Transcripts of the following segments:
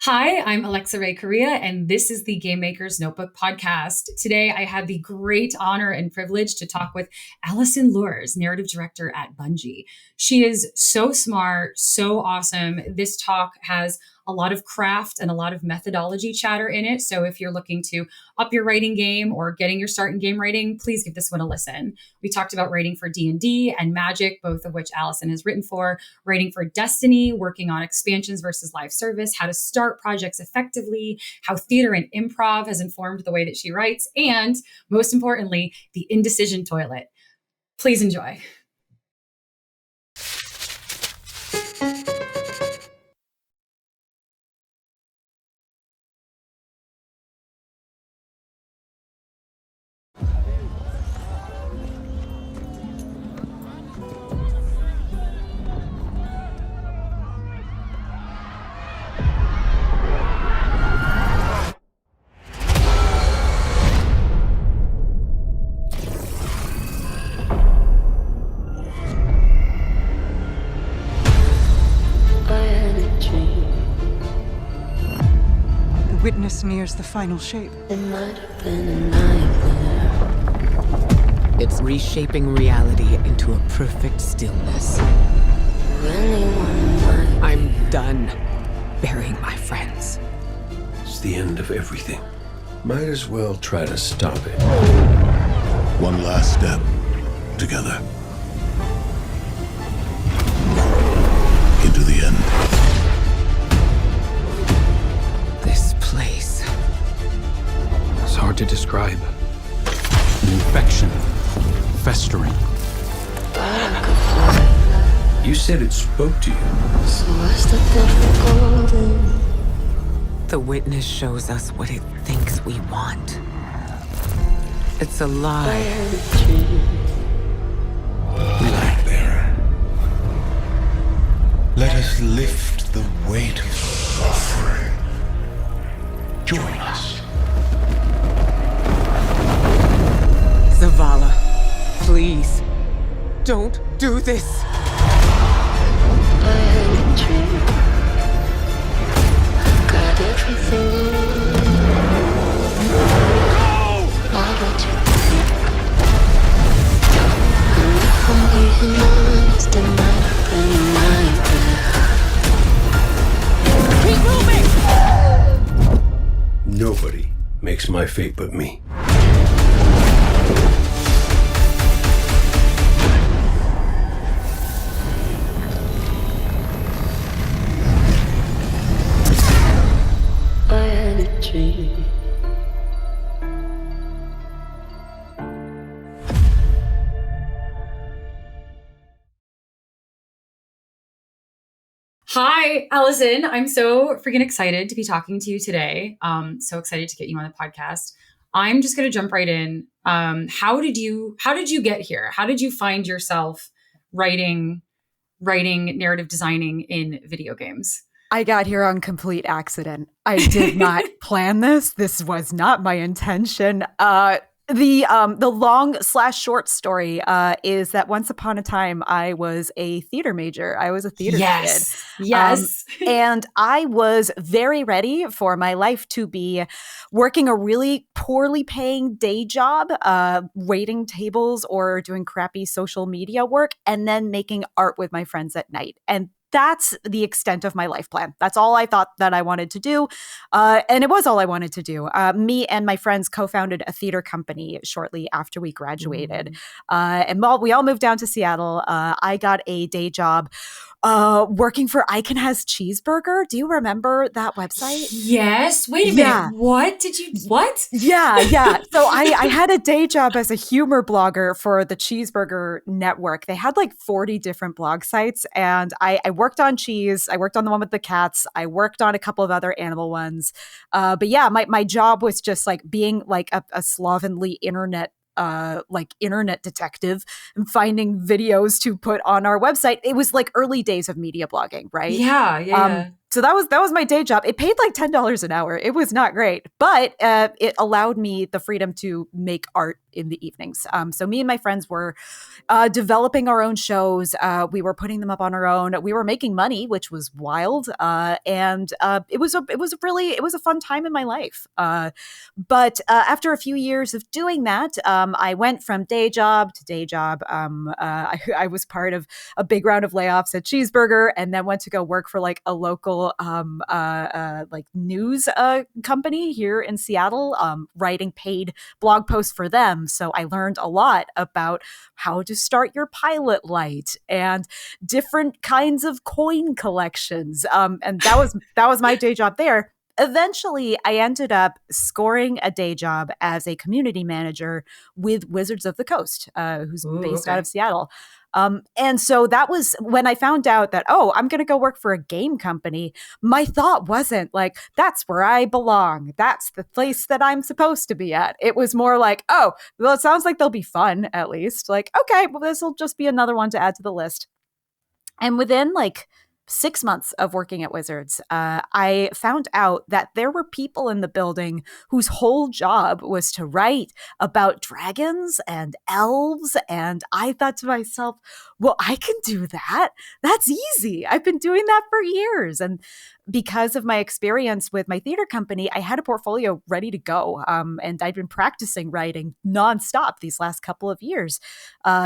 Hi, I'm Alexa Ray Corriea, and this is the Game Maker's Notebook podcast. Today, I had the great honor and privilege to talk with Alison Lührs, narrative director at Bungie. She is so smart, so awesome. This talk has a lot of craft and a lot of methodology chatter in it. So if you're looking to up your writing game or getting your start in game writing, please give this one a listen. We talked about writing for D&D and Magic, both of which Alison has written for, writing for Destiny, working on expansions versus live service, how to start projects effectively, how theater and improv has informed the way that she writes, and most importantly, the indecision toilet. Please enjoy. Witness nears the final shape. It might have been a nightmare. It's reshaping reality into a perfect stillness. I'm done burying my friends. It's the end of everything. Might as well try to stop it. One last step. Together. Into the end. This place. It's hard to describe. An infection. Festering. You said it spoke to you. So what's the difficulty? The witness shows us what it thinks we want. It's a I lie. had a dream. Lightbearer. Let us lift the weight of suffering. Join us. Zavala, please, don't do this. I had a dream. Got everything. Why don't you think? And if I'm being honest, it might have been a nightmare. Keep moving! Nobody makes my fate but me. I had a dream. Hi, Alison. I'm so freaking excited to be talking to you today. So excited to get you on the podcast. I'm just going to jump right in. How did you get here? How did you find yourself writing, narrative designing in video games? I got here on complete accident. I did not plan this. This was not my intention. The long/short story is that once upon a time I was a theater major. I was a theater kid. Yes. And I was very ready for my life to be working a really poorly paying day job, waiting tables or doing crappy social media work, and then making art with my friends at night. And that's the extent of my life plan. That's all I thought that I wanted to do. And it was all I wanted to do. Me and my friends co-founded a theater company shortly after we graduated. And we all moved down to Seattle. I got a day job working for I Can Has Cheeseburger. Do you remember that website? Yes. Wait a minute. What? Yeah. So I had a day job as a humor blogger for the Cheeseburger Network. They had like 40 different blog sites, and I worked on cheese. I worked on the one with the cats. I worked on a couple of other animal ones. But yeah, my job was just like being like a slovenly internet detective and finding videos to put on our website. It was like early days of media blogging, right? Yeah. So that was my day job. It paid like $10 an hour. It was not great, but it allowed me the freedom to make art in the evenings. So me and my friends were developing our own shows. We were putting them up on our own. We were making money, which was wild. And it was a fun time in my life. But after a few years of doing that, I went from day job to day job. I was part of a big round of layoffs at Cheeseburger, and then went to go work for like a local like news company here in Seattle, writing paid blog posts for them. So I learned a lot about how to start your pilot light and different kinds of coin collections. And that was my day job there. Eventually, I ended up scoring a day job as a community manager with Wizards of the Coast, who's based out of Seattle. And so that was when I found out that, I'm going to go work for a game company. My thought wasn't like, that's where I belong. That's the place that I'm supposed to be at. It was more like, well, it sounds like they'll be fun, at least. Like, okay, well, this will just be another one to add to the list. And within like 6 months of working at Wizards, I found out that there were people in the building whose whole job was to write about dragons and elves. And I thought to myself, well, I can do that. That's easy. I've been doing that for years. And because of my experience with my theater company, I had a portfolio ready to go. And I'd been practicing writing nonstop these last couple of years.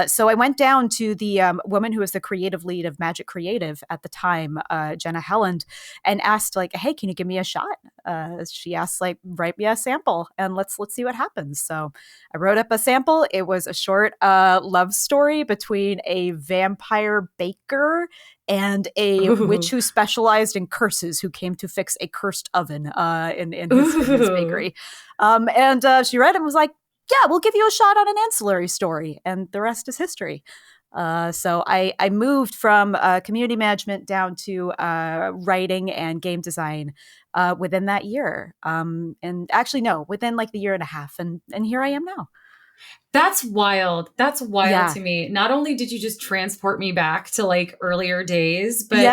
So I went down to the woman who was the creative lead of Magic Creative at the time, Jenna Helland, and asked like, hey, can you give me a shot? She asked like, write me a sample and let's see what happens. So I wrote up a sample. It was a short love story between a vampire baker and a witch who specialized in curses, who came to fix a cursed oven in his bakery. And she read it and was like, yeah, we'll give you a shot on an ancillary story. And the rest is history. So I moved from community management down to writing and game design within that year. And actually, no, within like the year and a half. And here I am now. That's wild. That's wild to me. Not only did you just transport me back to like earlier days, but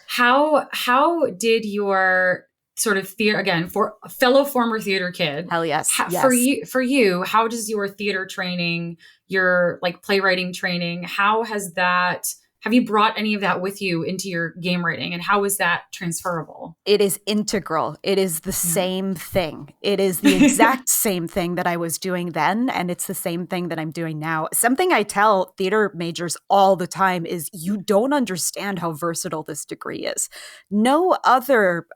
how did your sort of theater, again, for a fellow former theater kid, hell yes, for you, how does your theater training, your like playwriting training, how has that, have you brought any of that with you into your game writing, and how is that transferable? It is integral. It is the same thing. It is the exact same thing that I was doing then, and it's the same thing that I'm doing now. Something I tell theater majors all the time is you don't understand how versatile this degree is. No other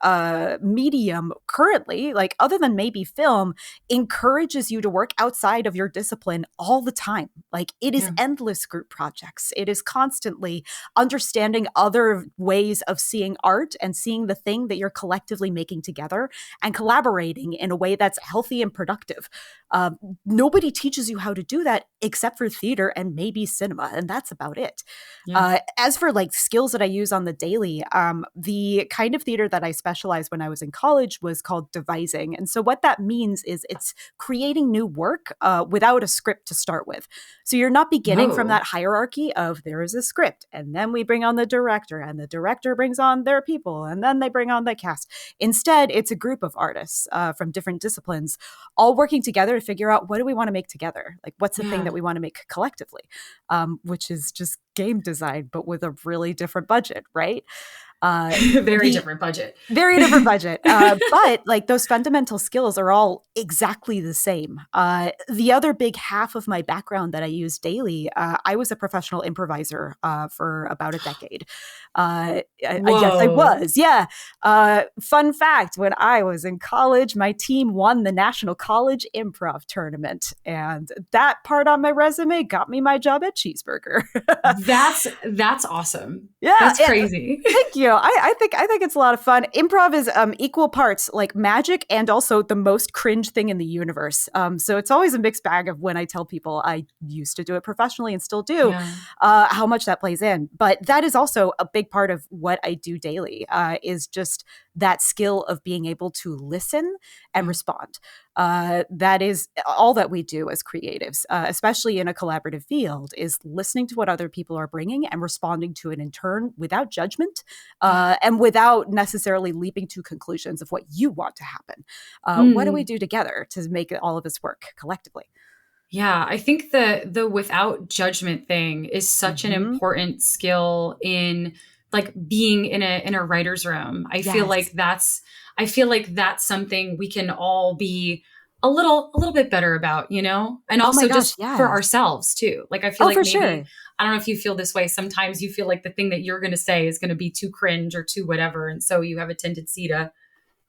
medium currently, like other than maybe film, encourages you to work outside of your discipline all the time. Like it is endless group projects. It is constantly understanding other ways of seeing art and seeing the thing that you're collectively making together and collaborating in a way that's healthy and productive. Nobody teaches you how to do that except for theater and maybe cinema, and that's about it. As for like skills that I use on the daily, the kind of theater that I specialized when I was in college was called devising. And so what that means is it's creating new work without a script to start with. So you're not beginning from that hierarchy of there is a script, and then we bring on the director, and the director brings on their people, and then they bring on the cast. Instead, it's a group of artists from different disciplines all working together to figure out what do we want to make together? Like, what's the thing that we want to make collectively? Which is just game design, but with a really different budget, right? Very different budget. But like those fundamental skills are all exactly the same. The other big half of my background that I use daily, I was a professional improviser for about a decade. Yes, I was. Yeah. Fun fact, when I was in college, my team won the National College Improv Tournament. And that part on my resume got me my job at Cheeseburger. That's awesome. Yeah. That's crazy. Thank you. I think it's a lot of fun. Improv is equal parts like magic and also the most cringe thing in the universe. So it's always a mixed bag of when I tell people I used to do it professionally and still do, how much that plays in. But that is also a big part of what I do daily, is just that skill of being able to listen and respond. That is all that we do as creatives, especially in a collaborative field, is listening to what other people are bringing and responding to it in turn without judgment, and without necessarily leaping to conclusions of what you want to happen. What do we do together to make all of this work collectively? Yeah, I think the without judgment thing is such an important skill in like being in a writer's room. I feel like that's something we can all be a little bit better about, you know? And also just for ourselves too. Like I feel like maybe I don't know if you feel this way. Sometimes you feel like the thing that you're going to say is going to be too cringe or too whatever, and so you have a tendency to,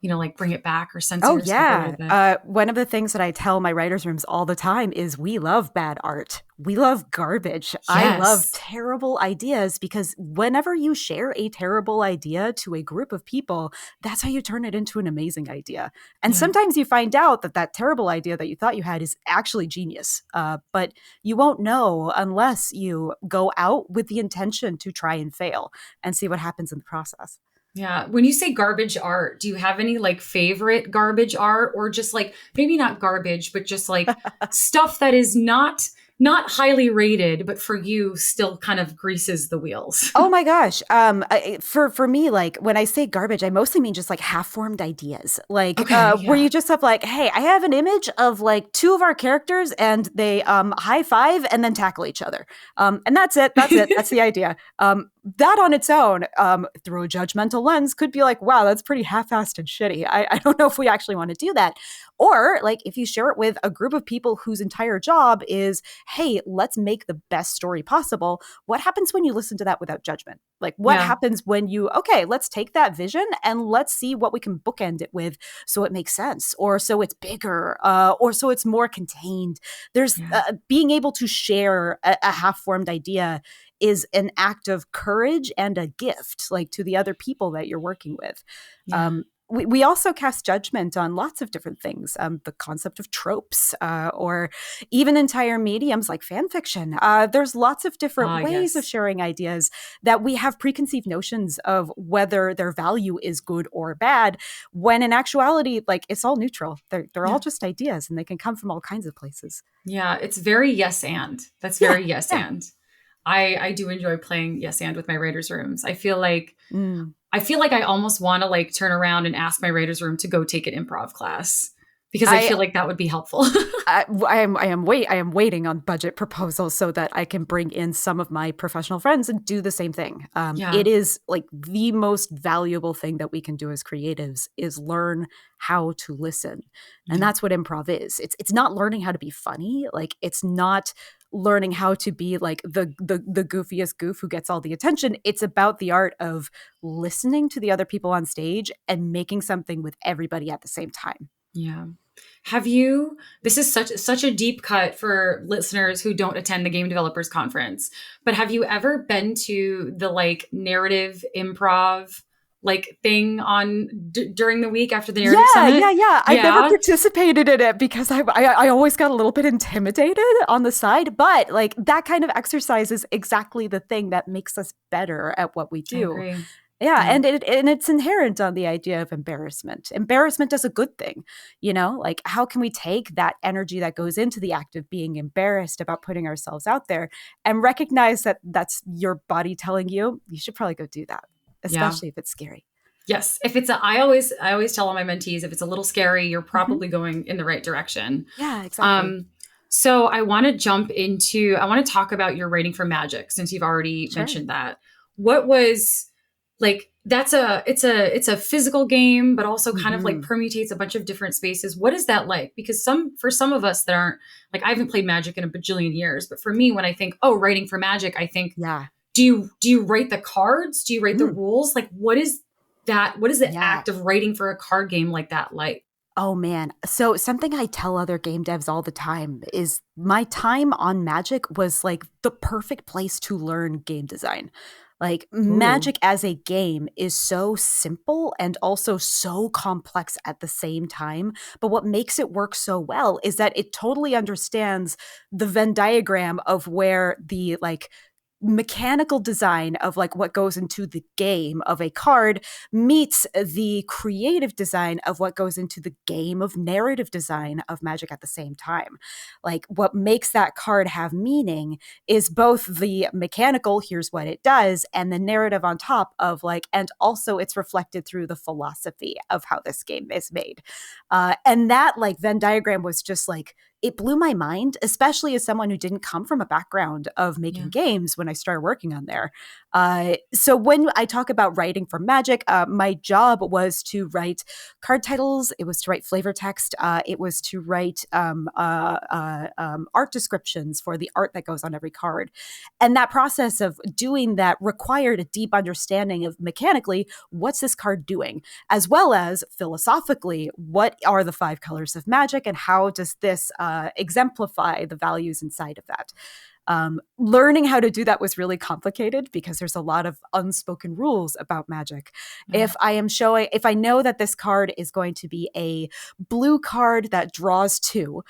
you know, like bring it back or censor yourself a little bit. One of the things that I tell my writers' rooms all the time is we love bad art. We love garbage. Yes. I love terrible ideas, because whenever you share a terrible idea to a group of people, that's how you turn it into an amazing idea. And sometimes you find out that that terrible idea that you thought you had is actually genius. But you won't know unless you go out with the intention to try and fail and see what happens in the process. Yeah. When you say garbage art, do you have any like favorite garbage art, or just like maybe not garbage, but just like stuff that is not highly rated, but for you still kind of greases the wheels? Oh my gosh. For me, like when I say garbage, I mostly mean just like half-formed ideas. Like where you just have like, hey, I have an image of like two of our characters and they high five and then tackle each other. And that's it. That's the idea. That on its own, through a judgmental lens, could be like, wow, that's pretty half-assed and shitty. I don't know if we actually want to do that. Or like if you share it with a group of people whose entire job is, hey, let's make the best story possible. What happens when you listen to that without judgment? Like what happens when you, okay, let's take that vision and let's see what we can bookend it with so it makes sense, or so it's bigger, or so it's more contained. There's being able to share a half-formed idea is an act of courage and a gift, like to the other people that you're working with. We also cast judgment on lots of different things. The concept of tropes, or even entire mediums like fan fiction. There's lots of different ways of sharing ideas that we have preconceived notions of whether their value is good or bad, when in actuality, like it's all neutral. They're all just ideas, and they can come from all kinds of places. Yeah, it's very yes and. That's very yes and. I do enjoy playing yes and with my writers' rooms. I feel like I almost want to like turn around and ask my writers' room to go take an improv class, because I feel like that would be helpful. I am waiting on budget proposals so that I can bring in some of my professional friends and do the same thing. It is like the most valuable thing that we can do as creatives is learn how to listen. And that's what improv is. It's not learning how to be funny. Like it's not learning how to be like the goofiest goof who gets all the attention. It's about the art of listening to the other people on stage and making something with everybody at the same time. Yeah. This is such a deep cut for listeners who don't attend the Game Developers Conference, but have you ever been to the like narrative improv like thing on during the week after the narrative summit? Yeah. I never participated in it because I always got a little bit intimidated on the side, but like that kind of exercise is exactly the thing that makes us better at what we do. I agree. Yeah, and it's inherent on the idea of embarrassment. Embarrassment is a good thing, you know? Like, how can we take that energy that goes into the act of being embarrassed about putting ourselves out there and recognize that that's your body telling you should probably go do that, especially if it's scary. Yes, if it's I always tell all my mentees, if it's a little scary, you're probably going in the right direction. Yeah, exactly. So I want to talk about your writing for Magic, since you've already mentioned that. What was like, it's a physical game, but also kind of like permutates a bunch of different spaces. What is that like? Because for some of us that aren't like, I haven't played Magic in a bajillion years, but for me, when I think, writing for Magic, I think, do you write the cards? Do you write the rules? Like, what is that? What is the act of writing for a card game like that like? Oh man. So something I tell other game devs all the time is my time on Magic was like the perfect place to learn game design. Like Magic as a game is so simple and also so complex at the same time. But what makes it work so well is that it totally understands the Venn diagram of where the like mechanical design of like what goes into the game of a card meets the creative design of what goes into the game of narrative design of Magic at the same time. Like what makes that card have meaning is both the mechanical, here's what it does, and the narrative on top of like, and also it's reflected through the philosophy of how this game is made. And that like Venn diagram was just like, it blew my mind, especially as someone who didn't come from a background of making games when I started working on there. So when I talk about writing for Magic, my job was to write card titles. It was to write flavor text. It was to write art descriptions for the art that goes on every card. And that process of doing that required a deep understanding of mechanically, what's this card doing, as well as philosophically, what are the 5 colors of Magic and how does this exemplify the values inside of that. Learning how to do that was really complicated because there's a lot of unspoken rules about Magic. If I know that this card is going to be a blue card that draws 2,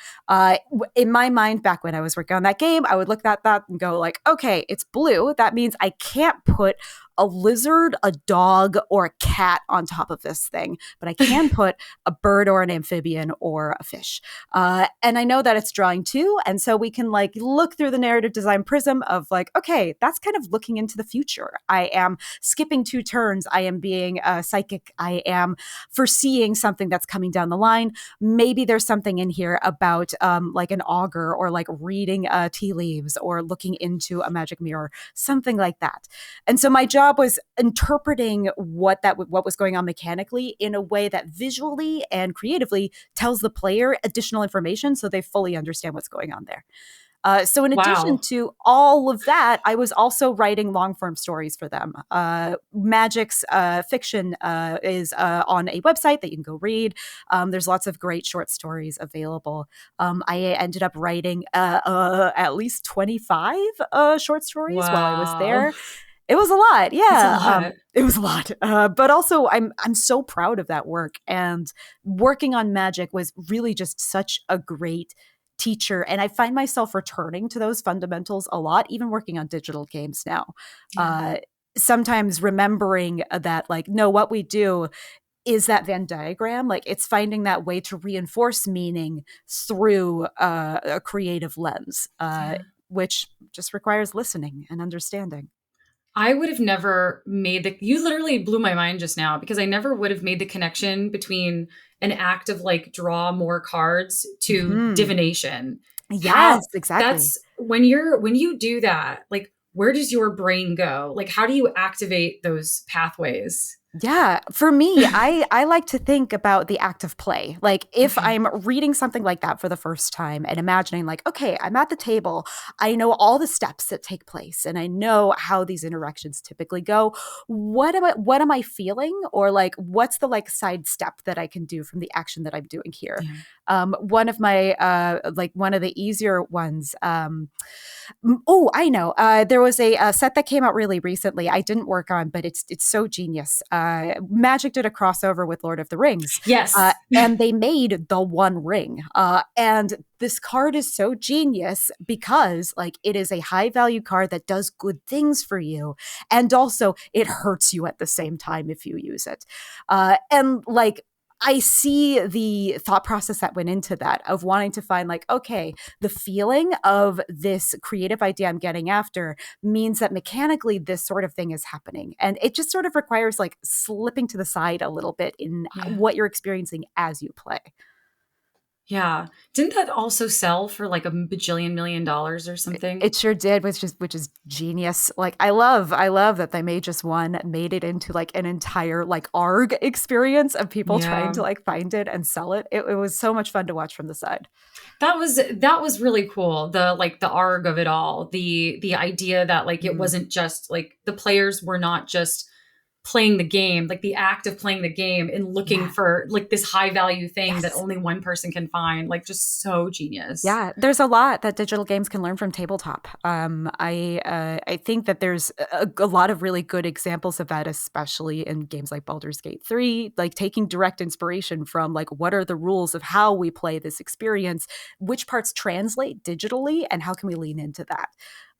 in my mind, back when I was working on that game, I would look at that and go like, okay, it's blue. That means I can't put a lizard, a dog, or a cat on top of this thing, but I can put a bird or an amphibian or a fish. And I know that it's drawing 2. And so we can like look through the narrative design prism of like, okay, that's kind of looking into the future. I am skipping 2 turns. I am being psychic. I am foreseeing something that's coming down the line. Maybe there's something in here about like an augur or like reading tea leaves or looking into a magic mirror, something like that. And so my job was interpreting what was going on mechanically in a way that visually and creatively tells the player additional information so they fully understand what's going on there. So in addition to all of that, I was also writing long-form stories for them. Magic's fiction is on a website that you can go read. There's lots of great short stories available. I ended up writing at least 25 short stories while I was there. It was a lot. Yeah. It was a lot. But also I'm so proud of that work, and working on Magic was really just such a great teacher. And I find myself returning to those fundamentals a lot, even working on digital games now. Sometimes remembering that like, no, what we do is that Venn diagram. Like it's finding that way to reinforce meaning through a creative lens, which just requires listening and understanding. I would have never made you literally blew my mind just now, because I never would have made the connection between an act of like draw more cards to divination. Yes, exactly. That's when you do that, like, where does your brain go? Like, how do you activate those pathways? Yeah, for me, I like to think about the act of play. Like if I'm reading something like that for the first time and imagining like, okay, I'm at the table, I know all the steps that take place and I know how these interactions typically go. What am I feeling? Or like, what's the like side step that I can do from the action that I'm doing here? One of my, one of the easier ones, I know. There was a set that came out really recently. I didn't work on, but it's so genius. Magic did a crossover with Lord of the Rings. Yes. And they made the One Ring. And this card is so genius because like it is a high value card that does good things for you. And also it hurts you at the same time if you use it. And like, I see the thought process that went into that of wanting to find like, okay, the feeling of this creative idea I'm getting after means that mechanically this sort of thing is happening. And it just sort of requires like slipping to the side a little bit in what you're experiencing as you play. Yeah. Didn't that also sell for like $1 bajillion million or something? It sure did, which is genius. Like I love that they made it into like an entire like ARG experience of people trying to like find it and sell it. It was so much fun to watch from the side. That was really cool. The ARG of it all. The idea that like it wasn't just like the players were not just playing the game, like the act of playing the game and looking for like this high value thing that only one person can find, like just so genius. Yeah, there's a lot that digital games can learn from tabletop. I think that there's a lot of really good examples of that, especially in games like Baldur's Gate 3, like taking direct inspiration from like what are the rules of how we play this experience, which parts translate digitally, and how can we lean into that.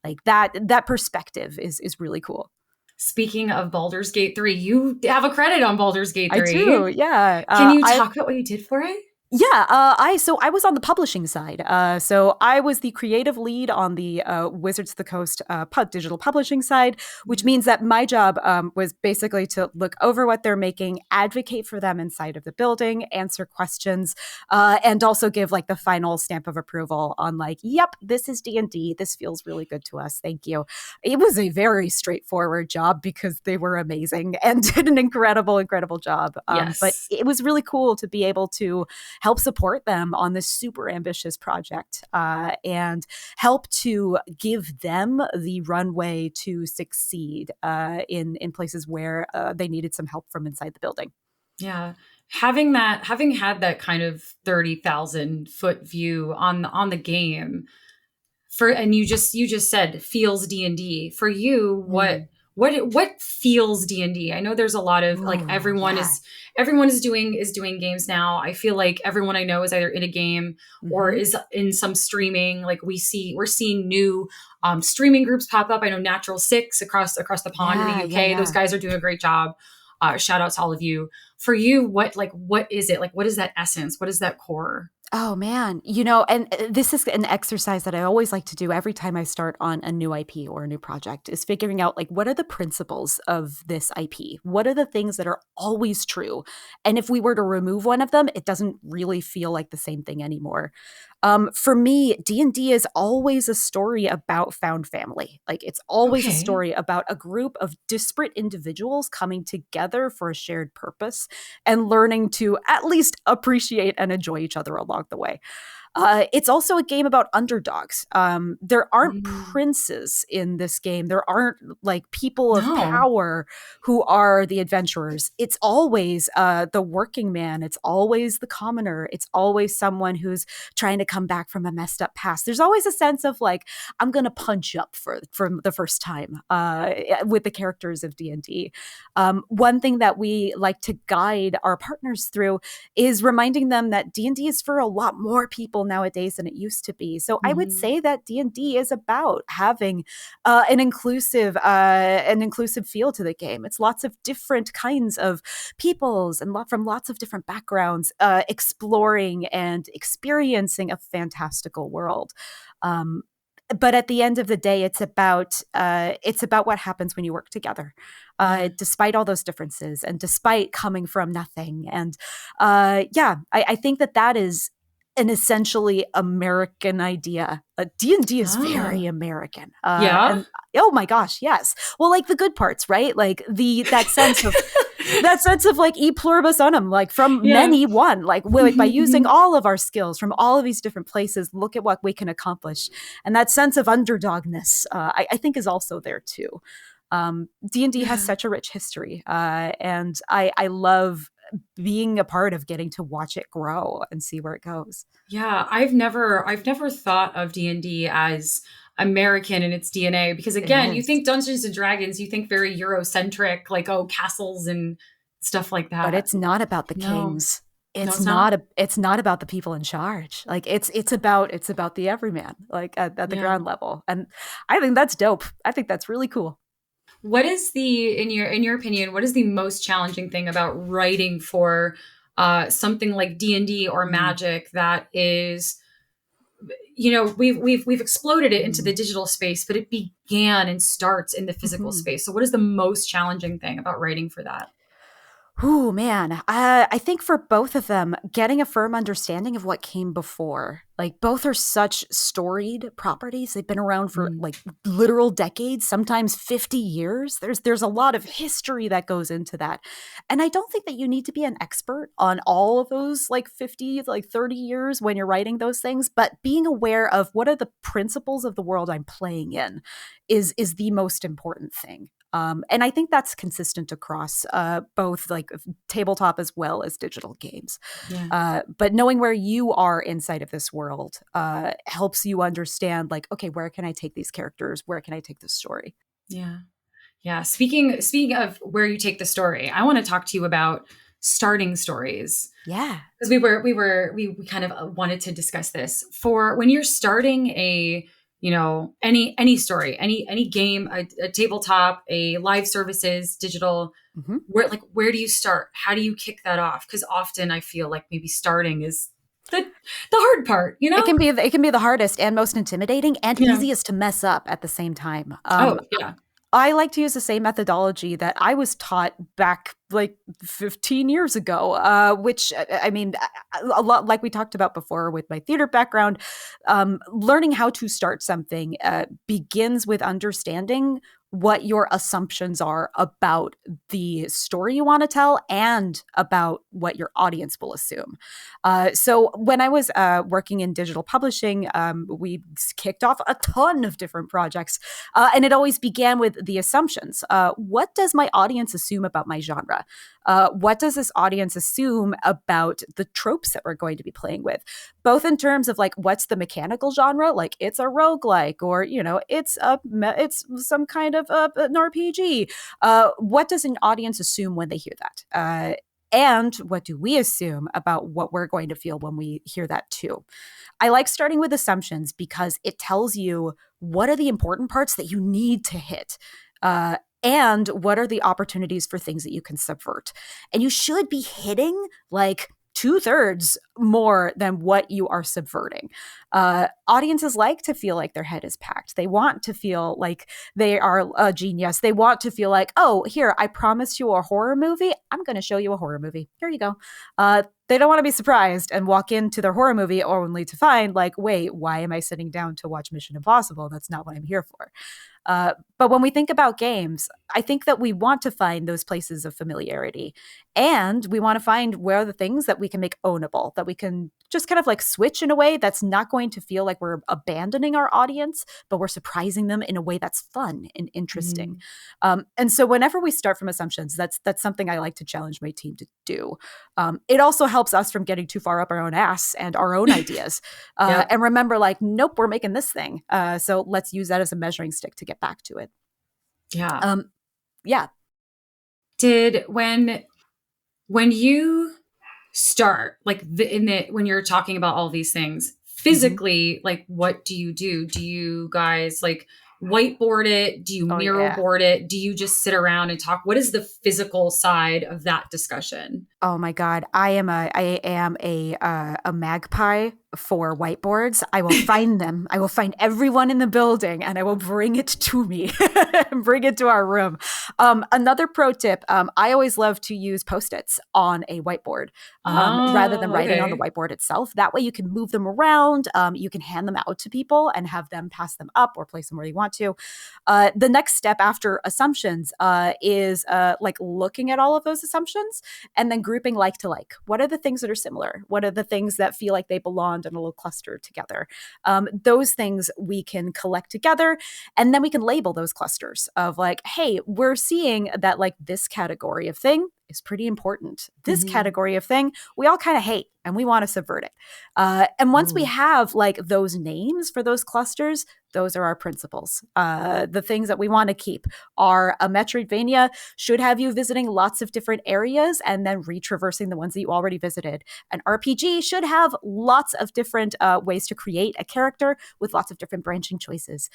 Like that perspective is really cool. Speaking of Baldur's Gate 3, you have a credit on Baldur's Gate 3. I do, yeah. Can you talk about what you did for it? Yeah, I was on the publishing side. So I was the creative lead on the Wizards of the Coast digital publishing side, which means that my job was basically to look over what they're making, advocate for them inside of the building, answer questions, and also give like the final stamp of approval on like, yep, this is D&D. This feels really good to us. Thank you. It was a very straightforward job because they were amazing and did an incredible job. Yes. But it was really cool to be able to help support them on this super ambitious project and help to give them the runway to succeed in places where they needed some help from inside the building. Yeah. Having had that kind of 30,000 foot view on the game and you just said feels D&D for you, what feels D&D? I know there's a lot of like everyone is doing games now. I feel like everyone I know is either in a game or is in some streaming. Like we're seeing new streaming groups pop up. I know Natural Six across the pond in the UK. Those guys are doing a great job. Shout out to all of you. For you, what is it? Like, what is that essence? What is that core? Oh, man. And this is an exercise that I always like to do every time I start on a new IP or a new project is figuring out, like, what are the principles of this IP? What are the things that are always true? And if we were to remove one of them, it doesn't really feel like the same thing anymore. For me, D&D is always a story about found family. Like it's always a story about a group of disparate individuals coming together for a shared purpose and learning to at least appreciate and enjoy each other along the way. It's also a game about underdogs. There aren't princes in this game. There aren't like people of power who are the adventurers. It's always the working man. It's always the commoner. It's always someone who's trying to come back from a messed up past. There's always a sense of like, I'm going to punch up for the first time with the characters of D&D. One thing that we like to guide our partners through is reminding them that D&D is for a lot more people nowadays than it used to be. So I would say that D&D is about having an inclusive feel to the game. It's lots of different kinds of peoples and from lots of different backgrounds exploring and experiencing a fantastical world. But at the end of the day, it's about what happens when you work together, despite all those differences and despite coming from nothing. And I think that is an essentially American idea. D&D is very American. And, oh my gosh, yes. Well, like the good parts, right? Like that sense of like e pluribus unum, like from many one, like by using all of our skills from all of these different places, look at what we can accomplish. And that sense of underdogness, I think is also there too. D&D has such a rich history. And I love being a part of getting to watch it grow and see where it goes. Yeah, I've never thought of D&D as American in its DNA because again, you think Dungeons and Dragons, you think very Eurocentric, like castles and stuff like that. But it's not about the kings. It's not about the people in charge. Like it's about the everyman, like at the ground level. And I think that's dope. I think that's really cool. What is in your opinion, what is the most challenging thing about writing for something like D&D or Magic that is, we've exploded it into the digital space, but it began and starts in the physical space. So what is the most challenging thing about writing for that? Oh, man. I think for both of them, getting a firm understanding of what came before. Like both are such storied properties. They've been around for like literal decades, sometimes 50 years. There's a lot of history that goes into that. And I don't think that you need to be an expert on all of those like 50, like 30 years when you're writing those things. But being aware of what are the principles of the world I'm playing in is the most important thing. And I think that's consistent across both like tabletop as well as digital games. Yeah. But knowing where you are inside of this world helps you understand like, okay, where can I take these characters? Where can I take this story? Yeah. Yeah. Speaking of where you take the story, I want to talk to you about starting stories. Yeah. Because we kind of wanted to discuss this for when you're starting a any story, any game, a tabletop, a live services, digital, where do you start? How do you kick that off? Because often I feel like maybe starting is the hard part, It can be the hardest and most intimidating and easiest to mess up at the same time. I like to use the same methodology that I was taught back like 15 years ago, which, I mean, a lot like we talked about before with my theater background. Learning how to start something begins with understanding what your assumptions are about the story you want to tell and about what your audience will assume. So when I was working in digital publishing, we kicked off a ton of different projects, and it always began with the assumptions. What does my audience assume about my genre? What does this audience assume about the tropes that we're going to be playing with? Both in terms of like, what's the mechanical genre? Like it's a roguelike, or, it's some kind of an RPG. What does an audience assume when they hear that? And what do we assume about what we're going to feel when we hear that too? I like starting with assumptions because it tells you what are the important parts that you need to hit. And what are the opportunities for things that you can subvert? And you should be hitting like 2/3 more than what you are subverting. Audiences like to feel like their head is packed. They want to feel like they are a genius. They want to feel like, oh, here, I promised you a horror movie. I'm going to show you a horror movie. Here you go. They don't want to be surprised and walk into their horror movie only to find like, wait, why am I sitting down to watch Mission Impossible? That's not what I'm here for. But when we think about games, I think that we want to find those places of familiarity, and we want to find where are the things that we can make ownable, that we can just kind of like switch in a way that's not going to feel like we're abandoning our audience, but we're surprising them in a way that's fun and interesting. And so whenever we start from assumptions, that's something I like to challenge my team to do. It also helps us from getting too far up our own ass and our own ideas. And remember, like, nope, we're making this thing. So let's use that as a measuring stick to get back to it. Did when you start like when you're talking about all these things physically, like what do you do? Do you guys like whiteboard it? Do you mural board it? Do you just sit around and talk? What is the physical side of that discussion? Oh my God, I am a magpie for whiteboards. I will find them. I will find everyone in the building and I will bring it to me and bring it to our room. Another pro tip, I always love to use Post-its on a whiteboard rather than writing on the whiteboard itself. That way you can move them around. You can hand them out to people and have them pass them up or place them where you want to. The next step after assumptions is like looking at all of those assumptions and then grouping like to like. What are the things that are similar? What are the things that feel like they belonged in a little cluster together? Those things we can collect together, and then we can label those clusters of like, hey, we're seeing that like this category of thing is pretty important. This category of thing we all kind of hate and we want to subvert it. And once we have like those names for those clusters, those are our principles. The things that we want to keep are a Metroidvania should have you visiting lots of different areas and then retraversing the ones that you already visited. An RPG should have lots of different ways to create a character with lots of different branching choices.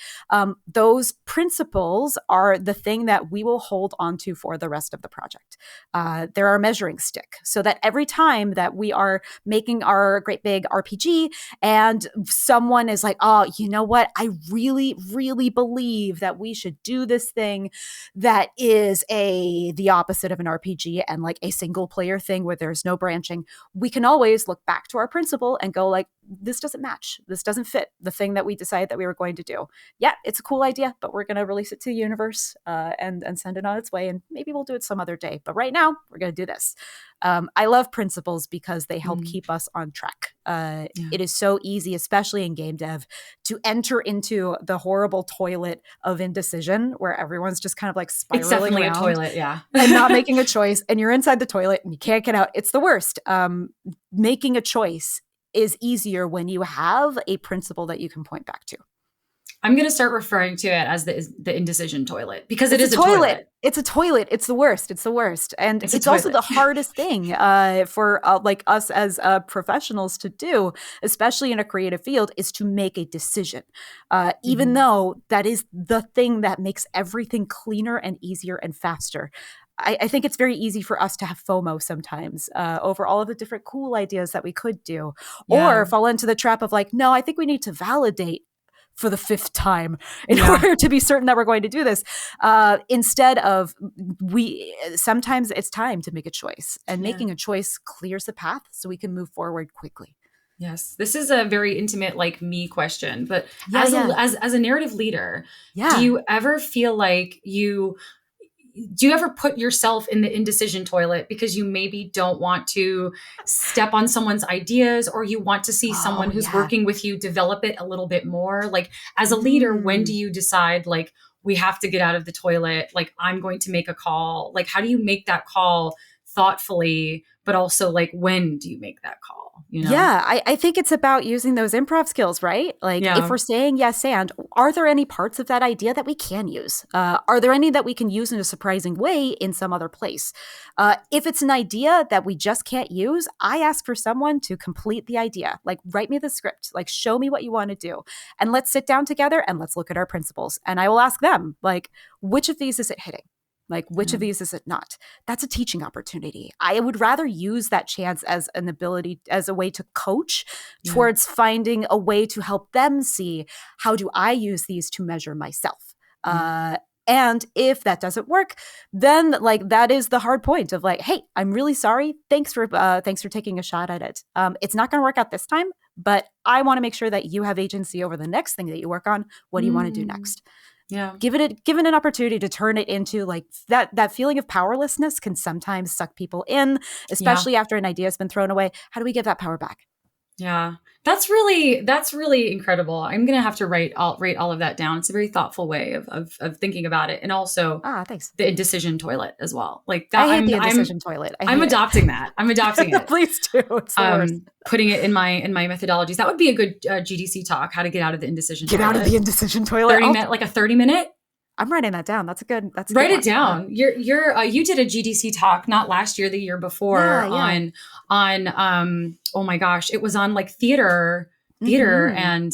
Those principles are the thing that we will hold onto for the rest of the project. They're our measuring stick, so that every time that we are making our great big RPG and someone is like, oh, you know what? I really, really believe that we should do this thing that is the opposite of an RPG and like a single player thing where there's no branching. We can always look back to our principle and go like, this doesn't match. This doesn't fit the thing that we decided that we were going to do. Yeah, it's a cool idea, but we're going to release it to the universe and send it on its way. And maybe we'll do it some other day. But right now, we're going to do this. I love principles because they help keep us on track. It is so easy, especially in game dev, to enter into the horrible toilet of indecision where everyone's just kind of like spiraling It's definitely around a toilet, and not making a choice. And you're inside the toilet and you can't get out. It's the worst. Making a choice is easier when you have a principle that you can point back to. I'm going to start referring to it as the indecision toilet, because it is a toilet. toilet. It's a toilet. It's the worst. It's the worst. And it's also the hardest thing for like us as professionals to do, especially in a creative field, is to make a decision. Even though that is the thing that makes everything cleaner and easier and faster. I think it's very easy for us to have FOMO sometimes over all of the different cool ideas that we could do, or fall into the trap of like, no, I think we need to validate for the 5th time in order to be certain that we're going to do this. Instead of sometimes it's time to make a choice, and making a choice clears the path so we can move forward quickly. Yes. This is a very intimate, like, me question, but as a narrative leader, do you ever feel like do you ever put yourself in the indecision toilet because you maybe don't want to step on someone's ideas, or you want to see someone who's working with you develop it a little bit more? Like, as a leader, when do you decide, like, we have to get out of the toilet? Like, I'm going to make a call. Like, how do you make that call thoughtfully, but also, like, when do you make that call? You know? Yeah, I think it's about using those improv skills, right? Like, if we're saying yes and, are there any parts of that idea that we can use? Are there any that we can use in a surprising way in some other place? If it's an idea that we just can't use, I ask for someone to complete the idea. Like, write me the script, like, show me what you want to do. And let's sit down together and let's look at our principles. And I will ask them, like, which of these is it hitting? Like, which of these is it not? That's a teaching opportunity. I would rather use that chance as an ability, as a way to coach towards finding a way to help them see, how do I use these to measure myself? And if that doesn't work, then, like, that is the hard point of like, hey, I'm really sorry. Thanks for taking a shot at it. It's not going to work out this time, but I want to make sure that you have agency over the next thing that you work on. What do you want to do next? Yeah. Given an opportunity to turn it into, like, that feeling of powerlessness can sometimes suck people in, especially after an idea has been thrown away. How do we give that power back? Yeah. That's really incredible. I'm going to have to write all of that down. It's a very thoughtful way of thinking about it. And also thanks. The indecision toilet as well. Like that. I hate the indecision toilet. I'm adopting that. I'm adopting it. Please do. It's the worst. Putting it in my methodologies. That would be a good GDC talk, how to get out of the indecision toilet. Get out of the indecision toilet. 30 minute. I'm writing that down. That's a good write it down. You did a GDC talk, not last year, the year before on oh my gosh, it was on like theater and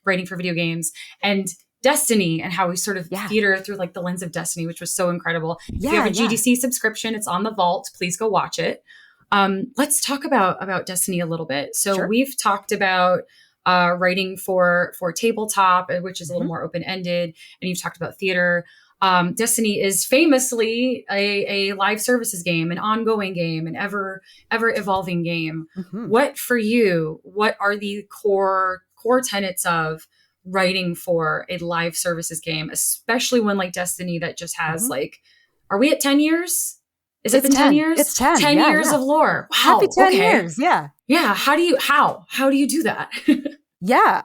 writing for video games and Destiny, and how we sort of theater through like the lens of Destiny, which was so incredible. If you have a GDC subscription, it's on the vault. Please go watch it. Let's talk about Destiny a little bit. So we've talked about writing for tabletop, which is a little more open-ended, and you've talked about theater. Destiny is famously a live services game, an ongoing game, an ever evolving game. What are the core tenets of writing for a live services game, especially one like Destiny that just has like, are we at 10 years? Is it been 10 years? It's 10. 10 years of lore. Wow. Happy 10 years. Yeah. Yeah. How do you do that? Yeah.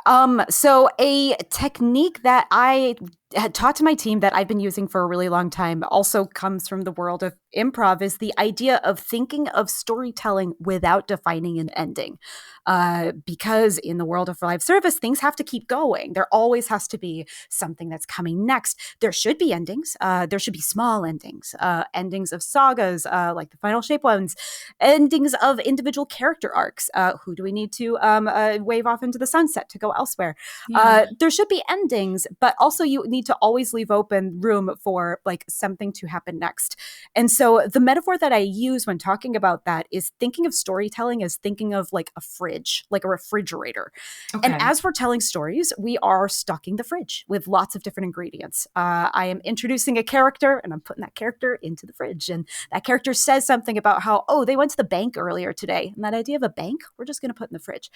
So a technique that I had taught to my team that I've been using for a really long time also comes from the world of improv, is the idea of thinking of storytelling without defining an ending. Because in the world of live service, things have to keep going. There always has to be something that's coming next. There should be endings. There should be small endings, endings of sagas, like the Final Shape ones, endings of individual character arcs. Who do we need to wave off into the sunset to go elsewhere? There should be endings, but also you need to always leave open room for like something to happen next. And so the metaphor that I use when talking about that is thinking of storytelling as thinking of like a fridge, like a refrigerator. Okay. And as we're telling stories, we are stocking the fridge with lots of different ingredients. I am introducing a character and I'm putting that character into the fridge. And that character says something about how, they went to the bank earlier today. And that idea of a bank, we're just going to put in the fridge.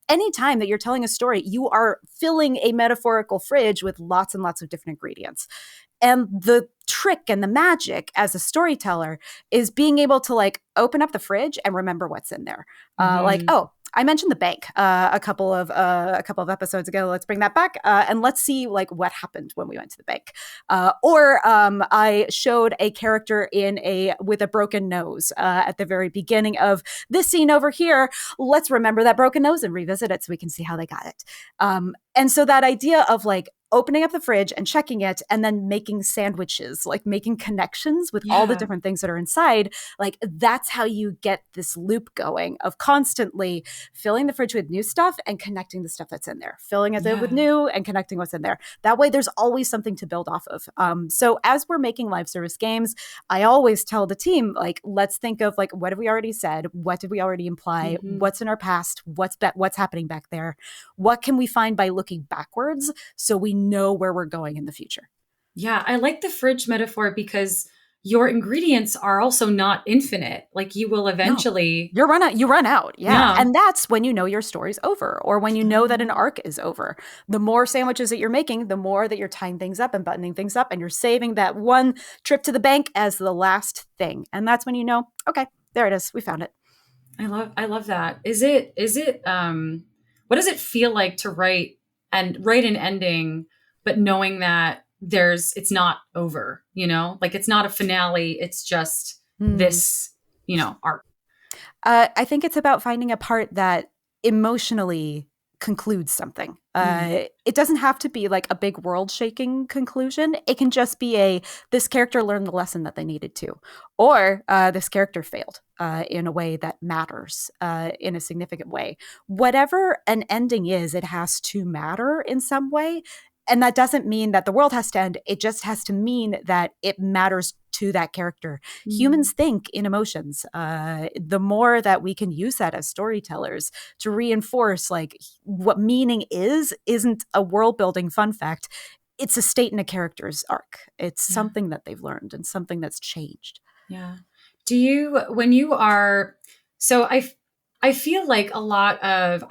Anytime that you're telling a story, you are filling a metaphorical fridge with lots and lots of different ingredients. And the trick and the magic as a storyteller is being able to like open up the fridge and remember what's in there. Like, I mentioned the bank a couple of episodes ago. Let's bring that back and let's see like what happened when we went to the bank. Or I showed a character with a broken nose at the very beginning of this scene over here. Let's remember that broken nose and revisit it so we can see how they got it. And so that idea of like opening up the fridge and checking it and then making sandwiches, like making connections with all the different things that are inside, like that's how you get this loop going of constantly filling the fridge with new stuff and connecting the stuff that's in there, filling it with new and connecting what's in there. That way there's always something to build off of. So as we're making live service games, I always tell the team, like, let's think of like, what have we already said? What did we already imply? What's in our past? What's happening back there? What can we find by looking backwards so we know where we're going in the future? Yeah, I like the fridge metaphor because your ingredients are also not infinite. Like you will eventually you run out. Yeah. And that's when you know your story's over or when you know that an arc is over. The more sandwiches that you're making, the more that you're tying things up and buttoning things up and you're saving that one trip to the bank as the last thing. And that's when you know, okay, there it is. We found it. I love that. Is it what does it feel like to write an ending, but knowing that it's not over, like it's not a finale. It's just this, arc. I think it's about finding a part that emotionally concludes something. It doesn't have to be like a big world shaking conclusion. It can just be this character learned the lesson that they needed to, or this character failed in a way that matters in a significant way. Whatever an ending is, it has to matter in some way. And that doesn't mean that the world has to end. It just has to mean that it matters to that character. Humans think in emotions. The more that we can use that as storytellers to reinforce like what meaning isn't a world building fun fact. It's a state in a character's arc. It's something that they've learned and something that's changed. Yeah. Do you, when you are, so I feel like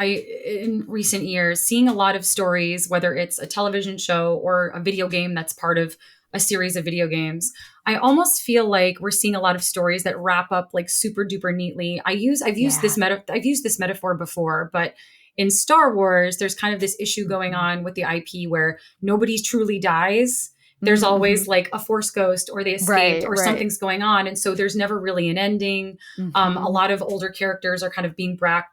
in recent years, seeing a lot of stories, whether it's a television show or a video game that's part of a series of video games, I almost feel like we're seeing a lot of stories that wrap up like super duper neatly. I've used this metaphor before, but in Star Wars, there's kind of this issue going on with the IP where nobody truly dies. There's always like a force ghost or they escaped or something's going on. And so there's never really an ending. A lot of older characters are kind of being back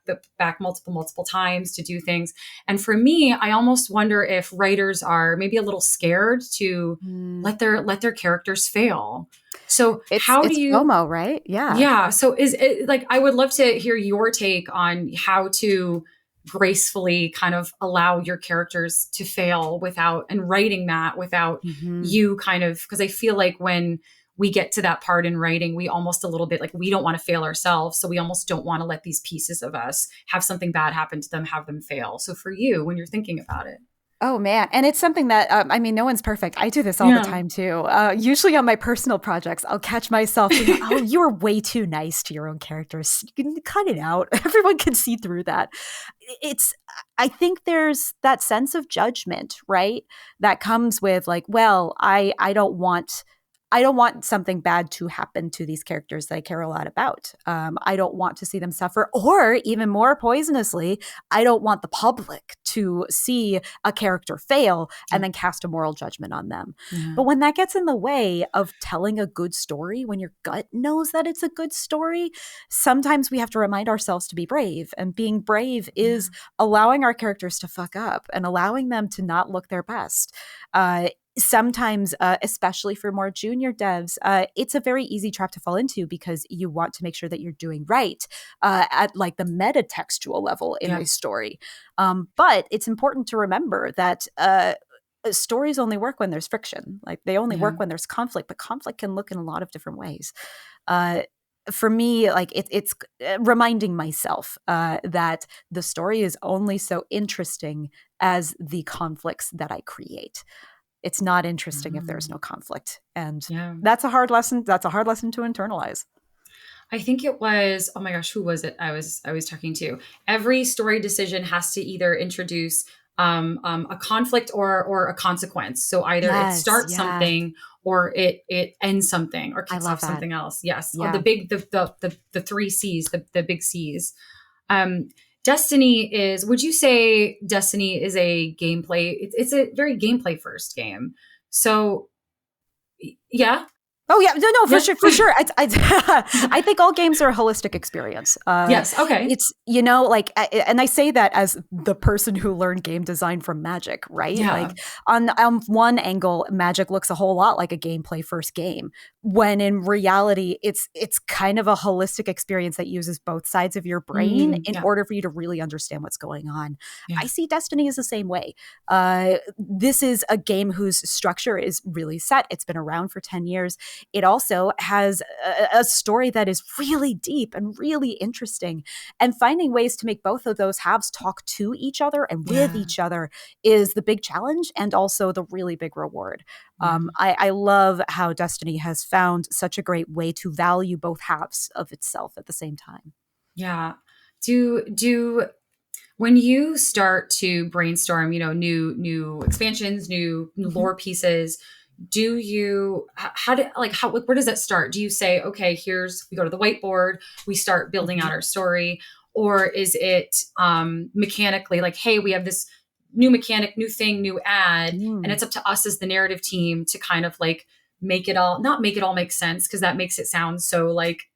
multiple times to do things. And for me, I almost wonder if writers are maybe a little scared to let their characters fail. So it's FOMO, right? Yeah. Yeah. So is it like, I would love to hear your take on how to gracefully kind of allow your characters to fail without you kind of, because I feel like when we get to that part in writing, we almost a little bit like we don't want to fail ourselves. So we almost don't want to let these pieces of us have something bad happen to them, have them fail. So for you, when you're thinking about it. Oh, man. And it's something that, no one's perfect. I do this all the time, too. Usually on my personal projects, I'll catch myself thinking, oh, you're way too nice to your own characters. You can cut it out. Everyone can see through that. I think there's that sense of judgment, right? That comes with like, well, I don't want something bad to happen to these characters that I care a lot about. I don't want to see them suffer, or even more poisonously, I don't want the public to see a character fail and then cast a moral judgment on them. But when that gets in the way of telling a good story, when your gut knows that it's a good story, sometimes we have to remind ourselves to be brave. And being brave is allowing our characters to fuck up and allowing them to not look their best. Sometimes, especially for more junior devs, it's a very easy trap to fall into because you want to make sure that you're doing right at like the metatextual level in a story. But it's important to remember that stories only work when there's friction. Like they only work when there's conflict, but conflict can look in a lot of different ways. For me, like it's reminding myself that the story is only so interesting as the conflicts that I create. It's not interesting if there's no conflict. And that's a hard lesson. That's a hard lesson to internalize. I think it was, oh my gosh, who was it I was talking to? Every story decision has to either introduce a conflict or a consequence. So either it starts something or it ends something or kicks off something else. Yes. Yeah. The three C's, the big C's. Destiny is, would you say Destiny is a gameplay? It's a very gameplay first game. So yeah. Oh yeah, no, for Yeah. sure, for sure. I think all games are a holistic experience. Yes. Okay. It's like, and I say that as the person who learned game design from Magic, right? Yeah. Like on one angle, Magic looks a whole lot like a gameplay first game, when in reality, it's kind of a holistic experience that uses both sides of your brain in yeah. order for you to really understand what's going on. Yeah. I see Destiny as the same way. This is a game whose structure is really set. It's been around for 10 years. It also has a story that is really deep and really interesting. And finding ways to make both of those halves talk to each other and with each other is the big challenge and also the really big reward. I love how Destiny has found such a great way to value both halves of itself at the same time. Yeah. Do when you start to brainstorm, new expansions, new lore pieces, do you, where does that start? Do you say, okay, we go to the whiteboard, we start building out our story, or is it mechanically like, hey, we have this new mechanic, new thing, new ad, and it's up to us as the narrative team to kind of like not make it all make sense, because that makes it sound so like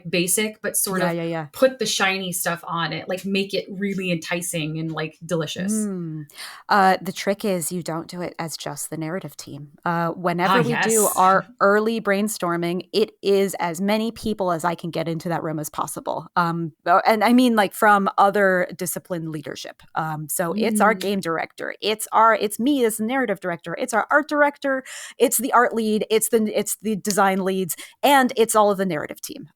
basic, but sort of put the shiny stuff on it, like make it really enticing and like delicious. The trick is you don't do it as just the narrative team. Whenever we do our early brainstorming, it is as many people as I can get into that room as possible. And I mean like from other discipline leadership. So it's our game director, it's me as the narrative director, it's our art director, it's the art lead, it's the design leads, and it's all of the narrative team.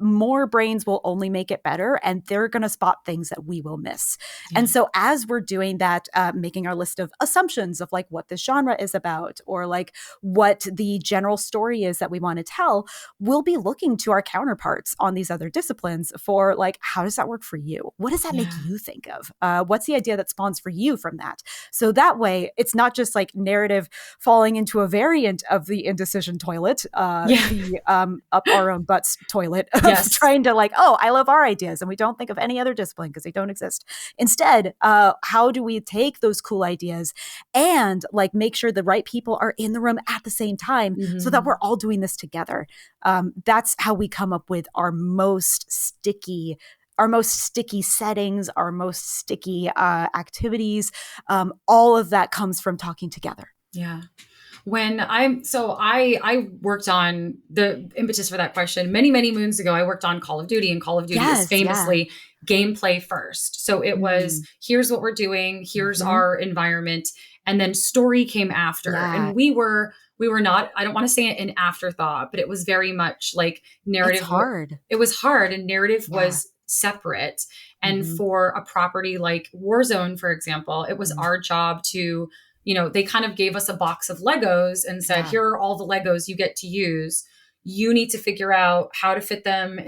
More brains will only make it better, and they're going to spot things that we will miss. And so as we're doing that, making our list of assumptions of like what this genre is about, or like what the general story is that we want to tell, we'll be looking to our counterparts on these other disciplines for like, how does that work for you? What does that make you think of? What's the idea that spawns for you from that? So that way, it's not just like narrative falling into a variant of the indecision toilet, the up our own butts toilet of trying to like, oh, I love our ideas, and we don't think of any other discipline because they don't exist. Instead, how do we take those cool ideas and like make sure the right people are in the room at the same time so that we're all doing this together? That's how we come up with our most sticky settings, our most sticky activities. All of that comes from talking together. Yeah. I worked on the impetus for that question many, many moons ago. I worked on Call of Duty, and Call of Duty is famously gameplay first. So it was, here's what we're doing, here's our environment, and then story came after. And we were not, I don't want to say an afterthought, but it was very much like narrative. It's hard. It was hard, and narrative was separate. And for a property like Warzone, for example, it was our job to, they kind of gave us a box of Legos and said, here are all the Legos you get to use. You need to figure out how to fit them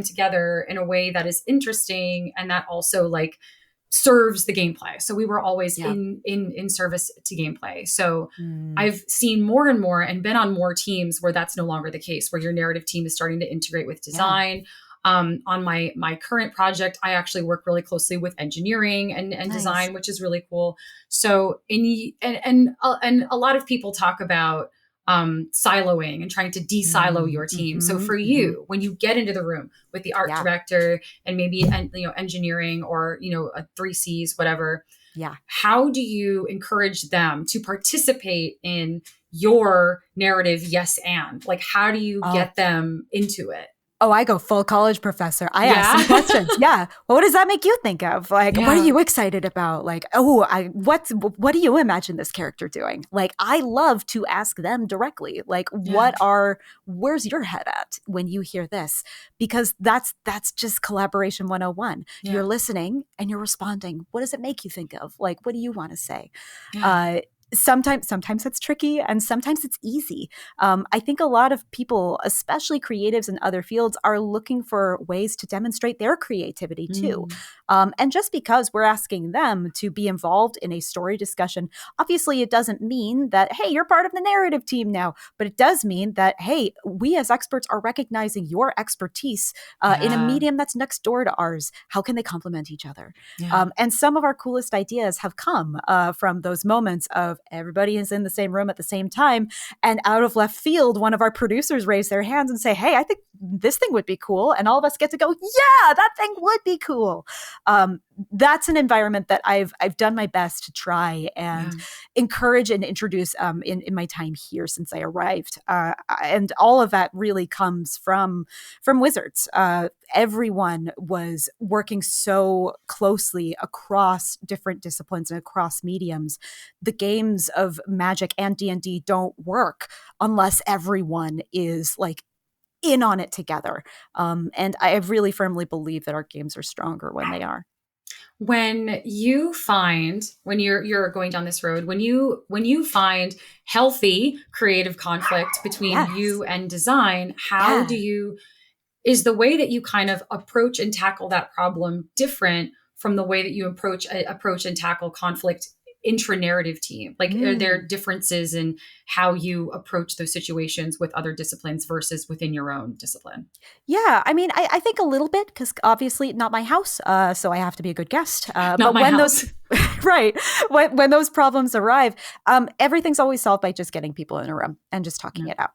together in a way that is interesting and that also like serves the gameplay. So we were always in service to gameplay. So I've seen more and more and been on more teams where that's no longer the case, where your narrative team is starting to integrate with design. On my current project, I actually work really closely with engineering and design, which is really cool. So and a lot of people talk about siloing and trying to de-silo your team. So for you, when you get into the room with the art director and maybe engineering or a 3Cs, whatever, how do you encourage them to participate in your narrative? Yes, and like, how do you get them into it? Oh, I go full college professor. I ask some questions. Well, what does that make you think of? Like, what are you excited about? Like, what do you imagine this character doing? Like, I love to ask them directly. Like, where's your head at when you hear this? Because that's just collaboration 101. You're listening and you're responding. What does it make you think of? Like, what do you want to say? sometimes it's tricky and sometimes it's easy. I think a lot of people, especially creatives in other fields, are looking for ways to demonstrate their creativity too. And just because we're asking them to be involved in a story discussion, obviously it doesn't mean that, hey, you're part of the narrative team now, but it does mean that, hey, we as experts are recognizing your expertise in a medium that's next door to ours. How can they complement each other? And some of our coolest ideas have come from those moments of everybody is in the same room at the same time, and out of left field, one of our producers raise their hands and say, hey, I think this thing would be cool. And all of us get to go, yeah, that thing would be cool. That's an environment that I've done my best to try and encourage and introduce in my time here since I arrived. And all of that really comes from Wizards. Everyone was working so closely across different disciplines and across mediums. The games of Magic and D&D don't work unless everyone is like in on it together. And I really firmly believe that our games are stronger when they are. When you find, when you're going down this road, when you find healthy creative conflict between you and design, how do you, is the way that you kind of approach and tackle that problem different from the way that you approach and tackle conflict intra-narrative team? Like, are there differences in how you approach those situations with other disciplines versus within your own discipline? Yeah, I mean, I think a little bit, because obviously not my house, so I have to be a good guest. Not but my when house. those right, when those problems arrive, everything's always solved by just getting people in a room and just talking it out.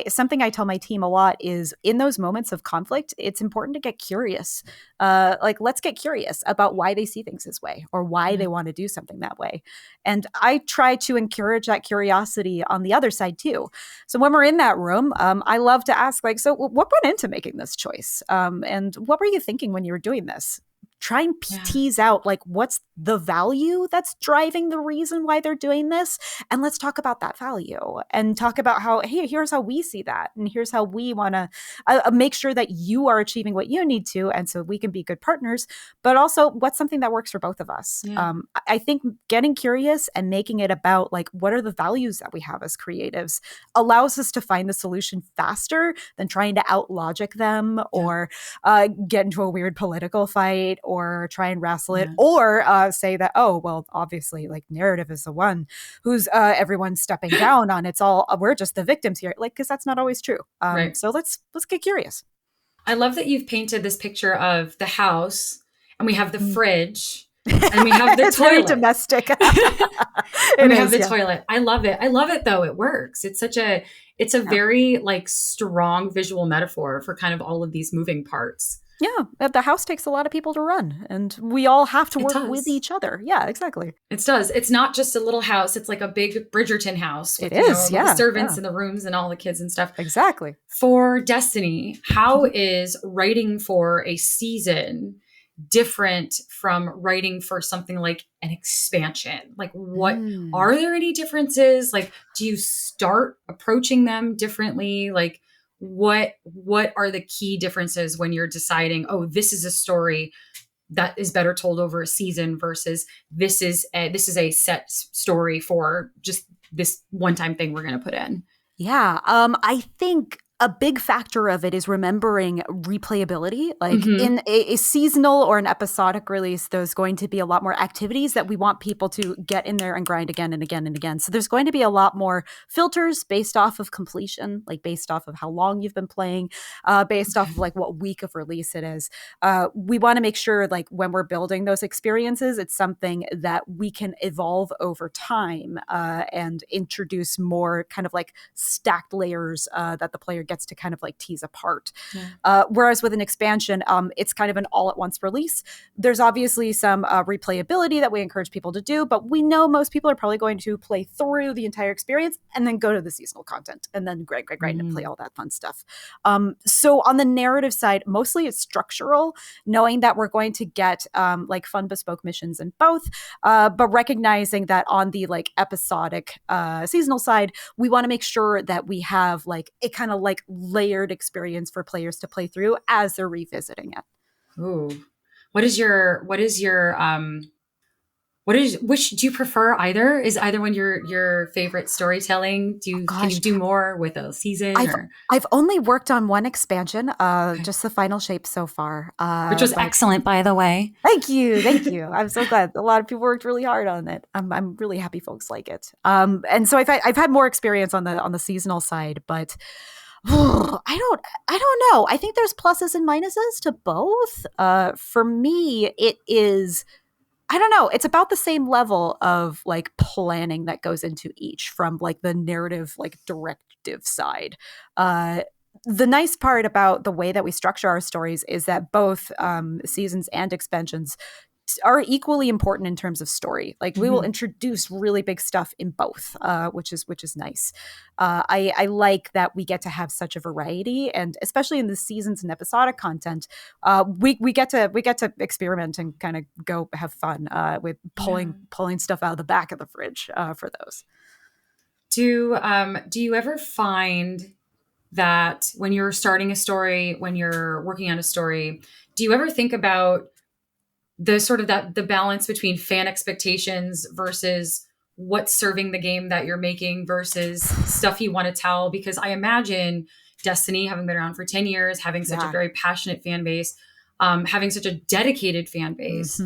Something I tell my team a lot is, in those moments of conflict, it's important to get curious. Let's get curious about why they see things this way or why they want to do something that way. And I try to encourage that curiosity on the other side too. So when we're in that room, I love to ask, like, so what went into making this choice? And what were you thinking when you were doing this? Try and tease out, like, what's the value that's driving the reason why they're doing this? And let's talk about that value and talk about how, hey, here's how we see that. And here's how we want to make sure that you are achieving what you need to. And so we can be good partners, but also what's something that works for both of us. I think getting curious and making it about, like, what are the values that we have as creatives allows us to find the solution faster than trying to out logic them or get into a weird political fight or try and wrestle it, or say that, oh, well, obviously, like, narrative is the one who's everyone's stepping down on. It's all, we're just the victims here, like, because that's not always true. So let's get curious. I love that you've painted this picture of the house, and we have the fridge, and we have the it's toilet. Very domestic. And we have the toilet. I love it. I love it, though. It works. It's a very, like, strong visual metaphor for kind of all of these moving parts. Yeah, the house takes a lot of people to run, and we all have to work with each other. Yeah, exactly. It does. It's not just a little house. It's like a big Bridgerton house. With, the servants and the rooms and all the kids and stuff. Exactly. For Destiny, how is writing for a season different from writing for something like an expansion? Like, what are there any differences? Like, do you start approaching them differently? Like, what are the key differences when you're deciding, oh, this is a story that is better told over a season versus this is a set story for just this one-time thing we're going to put in? Yeah, I think a big factor of it is remembering replayability. Like in a seasonal or an episodic release, there's going to be a lot more activities that we want people to get in there and grind again and again and again. So there's going to be a lot more filters based off of completion, like based off of how long you've been playing, based off of like what week of release it is. We want to make sure, like, when we're building those experiences, it's something that we can evolve over time and introduce more kind of like stacked layers that the player gets to kind of like tease apart. Whereas with an expansion, it's kind of an all-at-once release. There's obviously some replayability that we encourage people to do, but we know most people are probably going to play through the entire experience and then go to the seasonal content and then grind and play all that fun stuff. So on the narrative side, mostly it's structural, knowing that we're going to get like fun bespoke missions in both, but recognizing that on the like episodic seasonal side, we want to make sure that we have like a kind of like layered experience for players to play through as they're revisiting it. Ooh, what is your Which do you prefer either? Is either one your favorite storytelling? Can you do more with a season? I've only worked on one expansion, just the final shape so far. Which was excellent, by the way. Thank you. I'm so glad. A lot of people worked really hard on it. I'm really happy folks like it. And so I've had more experience on the seasonal side, but I don't know. I think there's pluses and minuses to both. For me, it is, I don't know. It's about the same level of like planning that goes into each, from like the narrative, like directive side. The nice part about the way that we structure our stories is that both seasons and expansions are equally important in terms of story. Like we will introduce really big stuff in both, which is nice. I like that we get to have such a variety, and especially in the seasons and episodic content, we get to experiment and kind of go have fun with pulling stuff out of the back of the fridge for those. Do you ever find that when you're starting a story, when you're working on a story, do you ever think about the sort of the balance between fan expectations versus what's serving the game that you're making versus stuff you want to tell? Because I imagine Destiny, having been around for 10 years, having such a very passionate fan base, having such a dedicated fan base,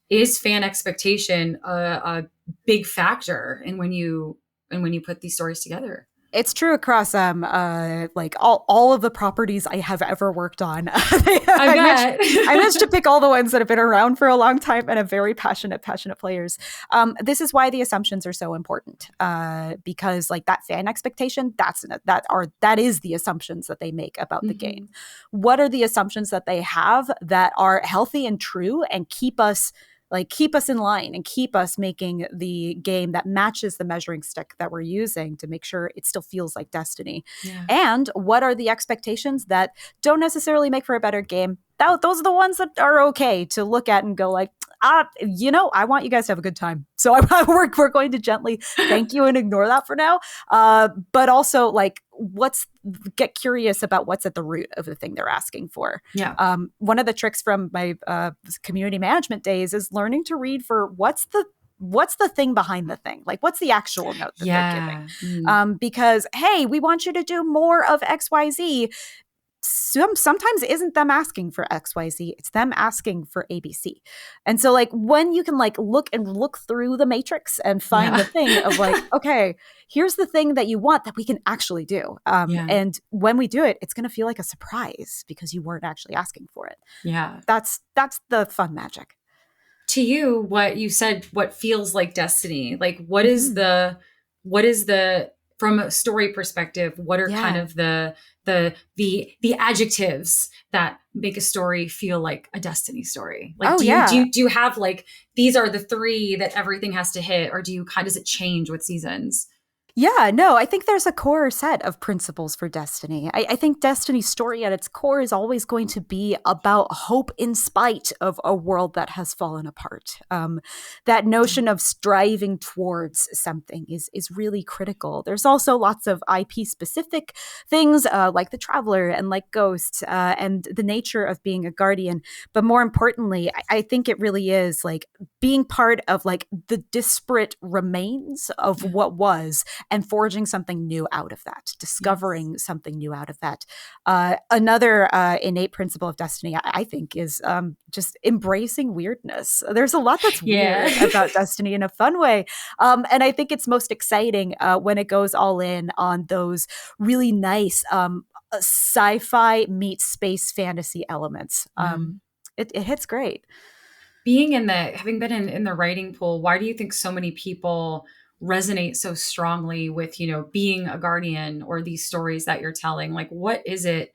is fan expectation a big factor in when you put these stories together? It's true across like all of the properties I have ever worked on. I managed to pick all the ones that have been around for a long time and have very passionate players. This is why the assumptions are so important, because like that fan expectation, that is the assumptions that they make about the game. What are the assumptions that they have that are healthy and true and keep us in line and keep us making the game that matches the measuring stick that we're using to make sure it still feels like Destiny? Yeah. And what are the expectations that don't necessarily make for a better game? Those are the ones that are okay to look at and go like, I want you guys to have a good time. So we're going to gently thank you and ignore that for now. But also like, get curious about what's at the root of the thing they're asking for. Yeah. One of the tricks from my community management days is learning to read for what's the thing behind the thing? Like, what's the actual note that they're giving? Because, hey, we want you to do more of XYZ. Sometimes it isn't them asking for XYZ, it's them asking for ABC. And so like when you can like look through the matrix and find the thing of like, okay, here's the thing that you want that we can actually do. And when we do it, it's going to feel like a surprise because you weren't actually asking for it. Yeah. That's the fun magic. To you, what you said, what feels like Destiny, like what is the from a story perspective, what are kind of the adjectives that make a story feel like a Destiny story? Like, do you have like, these are the three that everything has to hit, or does it change with seasons? Yeah, no, I think there's a core set of principles for Destiny. I think Destiny's story at its core is always going to be about hope in spite of a world that has fallen apart. That notion of striving towards something is really critical. There's also lots of IP-specific things like the Traveler and like Ghost and the nature of being a guardian. But more importantly, I think it really is like being part of like the disparate remains of what was, and forging something new out of that, discovering something new out of that. Another innate principle of Destiny, I think, is just embracing weirdness. There's a lot that's weird about Destiny in a fun way. And I think it's most exciting when it goes all in on those really nice sci-fi meets space fantasy elements. It hits great. Having been in the writing pool, why do you think so many people resonate so strongly with, being a guardian or these stories that you're telling? Like, what is it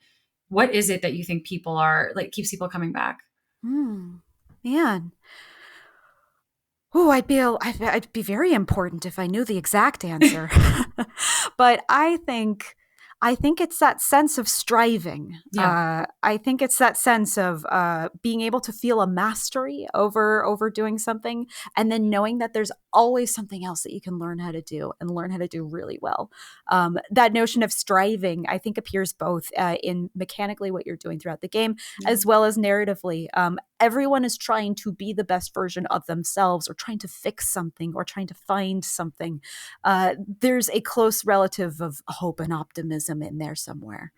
that you think people are like, keeps people coming back? Man. Oh, I'd be very important if I knew the exact answer. But I think it's that sense of striving. Yeah. I think it's that sense of being able to feel a mastery over doing something, and then knowing that there's always something else that you can learn how to do and learn how to do really well. That notion of striving, I think, appears both in mechanically what you're doing throughout the game, as well as narratively. everyone is trying to be the best version of themselves or trying to fix something or trying to find something. There's a close relative of hope and optimism in there somewhere.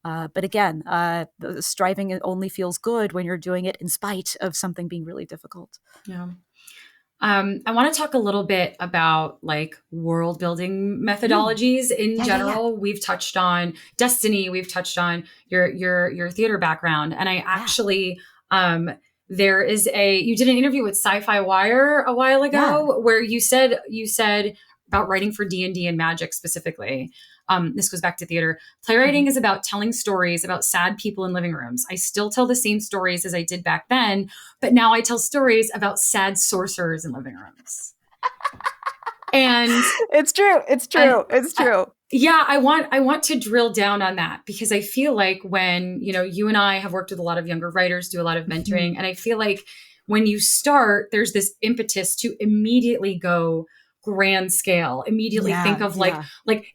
But again, the striving only feels good when you're doing it in spite of something being really difficult. Yeah. I want to talk a little bit about like world building methodologies in general. We've touched on Destiny. We've touched on your theater background. And I actually, there is you did an interview with Sci-Fi Wire a while ago where you said about writing for D&D and Magic specifically. This goes back to theater. Playwriting is about telling stories about sad people in living rooms. I still tell the same stories as I did back then, but now I tell stories about sad sorcerers in living rooms. And it's true. I want to drill down on that because I feel like when, you and I have worked with a lot of younger writers, do a lot of mentoring, and I feel like when you start, there's this impetus to immediately go grand scale, immediately think of like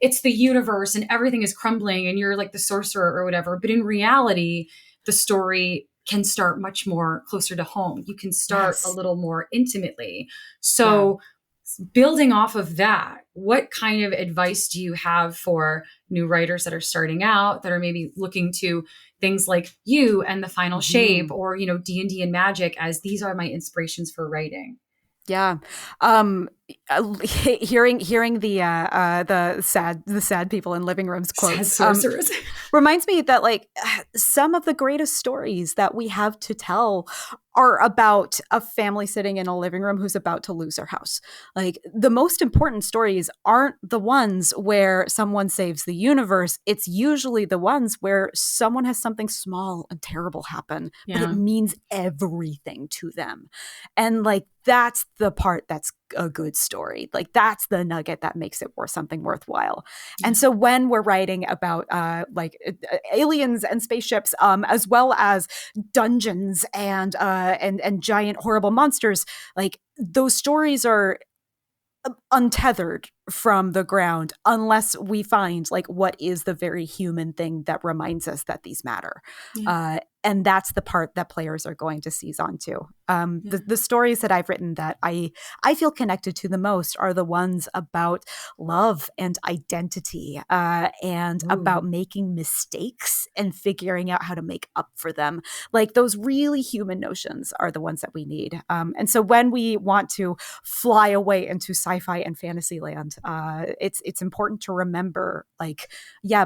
it's the universe and everything is crumbling and you're like the sorcerer or whatever. But in reality, the story can start much more closer to home. You can start a little more intimately. So building off of that, what kind of advice do you have for new writers that are starting out, that are maybe looking to things like you and The Final Shape or, D&D and Magic as these are my inspirations for writing? Yeah. Hearing the sad people in living rooms quotes reminds me that like some of the greatest stories that we have to tell are about a family sitting in a living room who's about to lose their house. Like the most important stories aren't the ones where someone saves the universe. It's usually the ones where someone has something small and terrible happen, but it means everything to them. And like that's the part that's a good story. Like that's the nugget that makes it worth something worthwhile. And so when we're writing about aliens and spaceships, as well as dungeons and giant horrible monsters, like those stories are untethered from the ground unless we find like what is the very human thing that reminds us that these matter. And that's the part that players are going to seize onto. The stories that I've written that I feel connected to the most are the ones about love and identity and about making mistakes and figuring out how to make up for them. Like those really human notions are the ones that we need. And so when we want to fly away into sci-fi and fantasy land, it's important to remember like,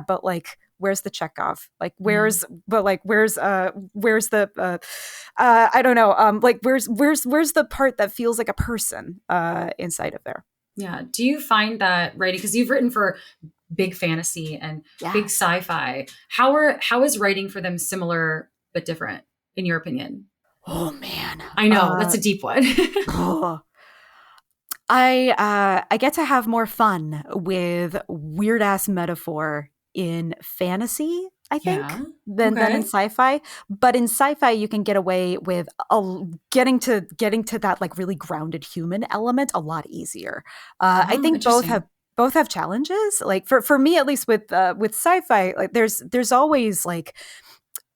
but like, where's the Chekhov? Like, where's the, I don't know. Like, where's the part that feels like a person inside of there? Yeah. Do you find that writing, because you've written for big fantasy and big sci-fi, how is writing for them similar but different in your opinion? Oh man. I know that's a deep one. I get to have more fun with weird ass metaphor in fantasy, I think, than in sci-fi. But in sci-fi, you can get away with getting to that like really grounded human element a lot easier. I think both have challenges. Like for me, at least with sci-fi, like there's always like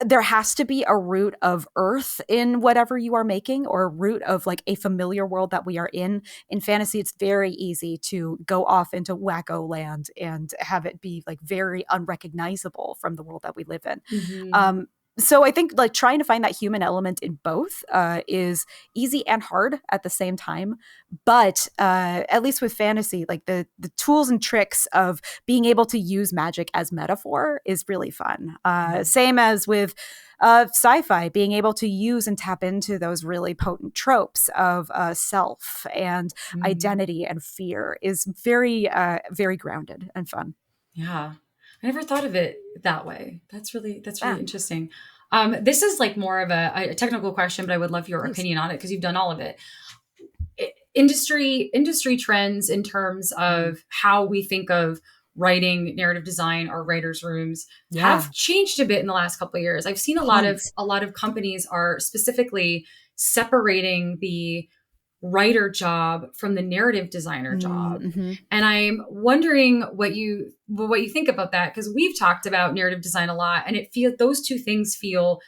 there has to be a root of earth in whatever you are making, or a root of like a familiar world that we are in. In fantasy, it's very easy to go off into wacko land and have it be like very unrecognizable from the world that we live in. So I think like trying to find that human element in both is easy and hard at the same time. But at least with fantasy, like the tools and tricks of being able to use magic as metaphor is really fun. Same as with sci-fi, being able to use and tap into those really potent tropes of self and identity and fear is very, very grounded and fun. Yeah. I never thought of it that way. That's really interesting. This is like more of a technical question, but I would love your opinion on it because you've done all of it. Industry trends in terms of how we think of writing, narrative design, or writers' rooms have changed a bit in the last couple of years. I've seen a lot of companies are specifically separating the writer job from the narrative designer job. And I'm wondering what you think about that, because we've talked about narrative design a lot, and those two things feel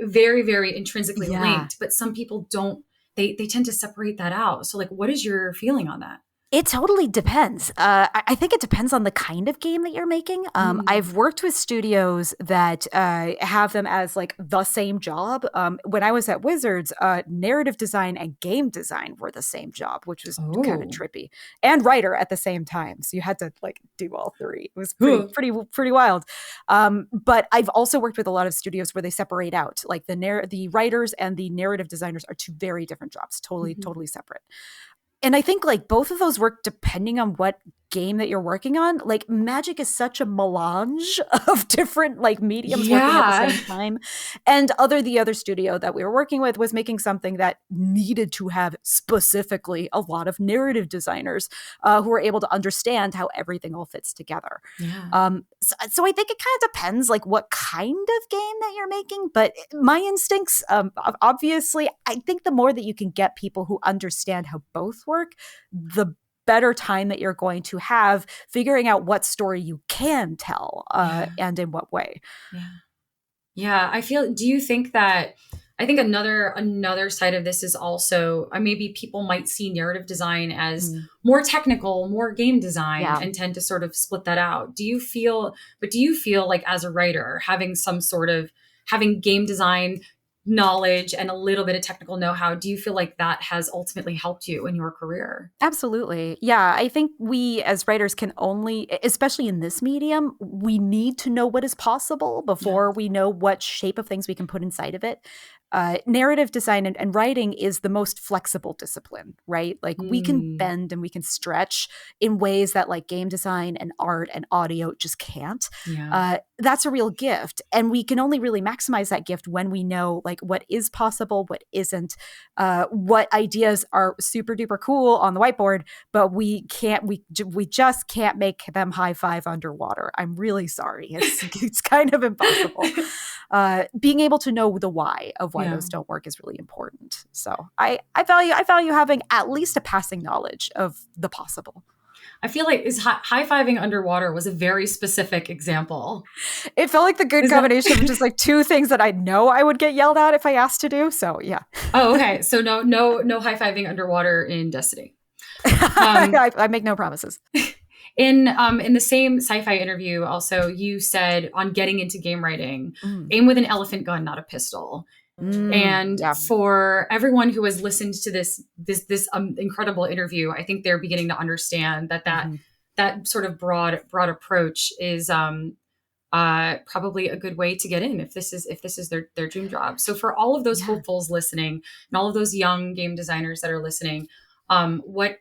very, very intrinsically Yeah. linked, but some people don't, they tend to separate that out. So like, what is your feeling on that? It totally depends. I think it depends on the kind of game that you're making. I've worked with studios that have them as like the same job. When I was at Wizards, narrative design and game design were the same job, which was kind of trippy, and writer at the same time. So you had to like do all three. It was pretty wild. But I've also worked with a lot of studios where they separate out, like the writers and the narrative designers are two very different jobs, totally separate. And I think like both of those work depending on what game that you're working on. Like Magic is such a melange of different like mediums working at the same time. And the other studio that we were working with was making something that needed to have specifically a lot of narrative designers who were able to understand how everything all fits together. So I think it kind of depends like what kind of game that you're making. But my instincts, obviously, I think the more that you can get people who understand how both work, the better time that you're going to have figuring out what story you can tell and in what way. I feel, do you think that, I think another side of this is also maybe people might see narrative design as more technical, more game design, and tend to sort of split that out. Do you feel like as a writer having game design knowledge and a little bit of technical know-how, do you feel like that has ultimately helped you in your career? Absolutely. Yeah. I think we as writers can only, especially in this medium, we need to know what is possible before we know what shape of things we can put inside of it. Narrative design and writing is the most flexible discipline, right? Like we can bend and we can stretch in ways that like game design and art and audio just can't. That's a real gift. And we can only really maximize that gift when we know like what is possible, what isn't, what ideas are super duper cool on the whiteboard, but we just can't make them high five underwater. I'm really sorry. It's kind of impossible. Being able to know the why of why those don't work is really important. So I value having at least a passing knowledge of the possible. I feel like high-fiving underwater was a very specific example. It felt like the good combination of just like two things that I know I would get yelled at if I asked to do. So yeah. Oh, okay. So no high-fiving underwater in Destiny. I make no promises. In the same sci-fi interview, also, you said on getting into game writing, aim with an elephant gun, not a pistol. And for everyone who has listened to this incredible interview, I think they're beginning to understand that sort of broad approach is probably a good way to get in if this is their dream job. So for all of those hopefuls listening and all of those young game designers that are listening, what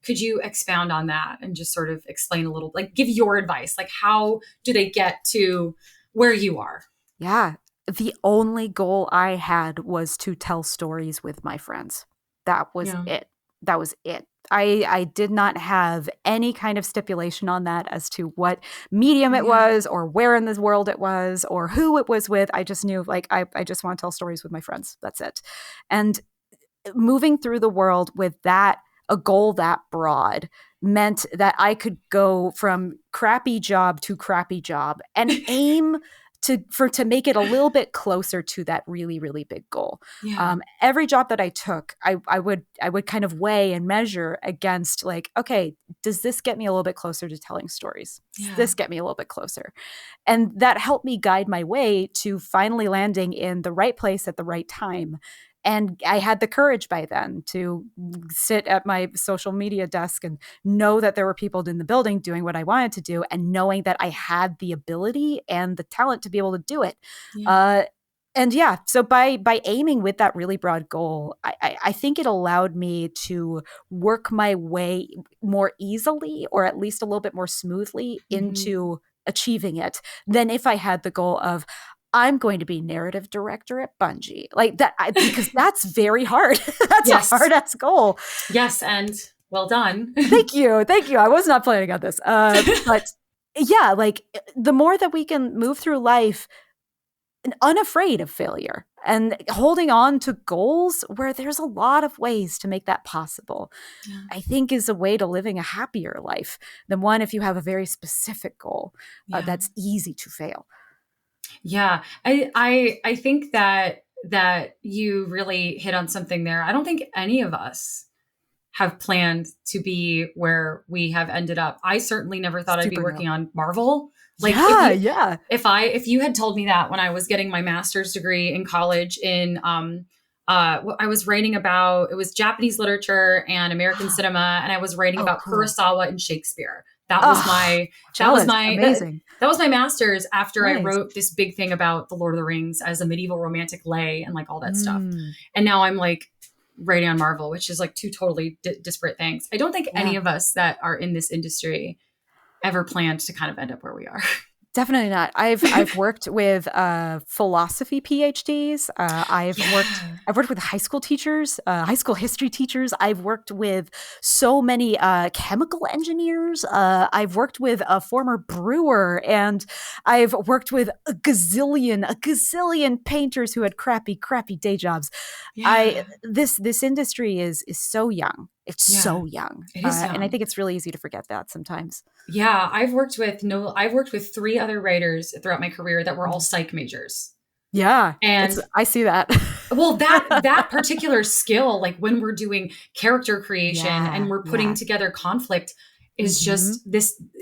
could you expound on that and just sort of explain a little, like give your advice, like how do they get to where you are? Yeah. The only goal I had was to tell stories with my friends. That was it. That was it. I did not have any kind of stipulation on that as to what medium it was or where in the world it was or who it was with. I just knew like, I just want to tell stories with my friends. That's it. And moving through the world with a goal that broad meant that I could go from crappy job to crappy job and aim to make it a little bit closer to that really, really big goal. Every job that I took, I would kind of weigh and measure against like, okay, does this get me a little bit closer to telling stories? Does this get me a little bit closer? And that helped me guide my way to finally landing in the right place at the right time. And I had the courage by then to sit at my social media desk and know that there were people in the building doing what I wanted to do and knowing that I had the ability and the talent to be able to do it. So by aiming with that really broad goal, I think it allowed me to work my way more easily or at least a little bit more smoothly into achieving it than if I had the goal of, I'm going to be narrative director at Bungie. Like that, because that's very hard. That's a hard-ass goal. Yes, and well done. Thank you. I was not planning on this. But yeah, like the more that we can move through life unafraid of failure and holding on to goals where there's a lot of ways to make that possible, I think is a way to living a happier life than one if you have a very specific goal that's easy to fail. Yeah. I think that you really hit on something there. I don't think any of us have planned to be where we have ended up. I certainly never thought I'd be Super working no. on Marvel. Like Yeah, if you, yeah. if you had told me that when I was getting my master's degree in college in what I was writing about, it was Japanese literature and American cinema, and I was writing Oh, about cool. Kurosawa and Shakespeare. That was Oh, my jealous. Amazing. that was my master's after I Nice. wrote this big thing about the Lord of the Rings as a medieval romantic lay and like all that stuff. Mm. And now I'm like writing on Marvel, which is like two totally disparate things. I don't think any Yeah. of us that are in this industry ever planned to kind of end up where we are. Definitely not. I've worked with philosophy PhDs. I've worked with high school teachers, high school history teachers. I've worked with so many chemical engineers. I've worked with a former brewer, and I've worked with a gazillion painters who had crappy day jobs. Yeah. This industry is so young. It's Yeah. so young. It is And I young. think it's really easy to forget that sometimes. Yeah, I've worked with 3 other writers throughout my career that were all psych majors. Yeah. And I see that. well, that particular skill, like when we're doing character creation and we're putting Yeah. together conflict, is Mhm.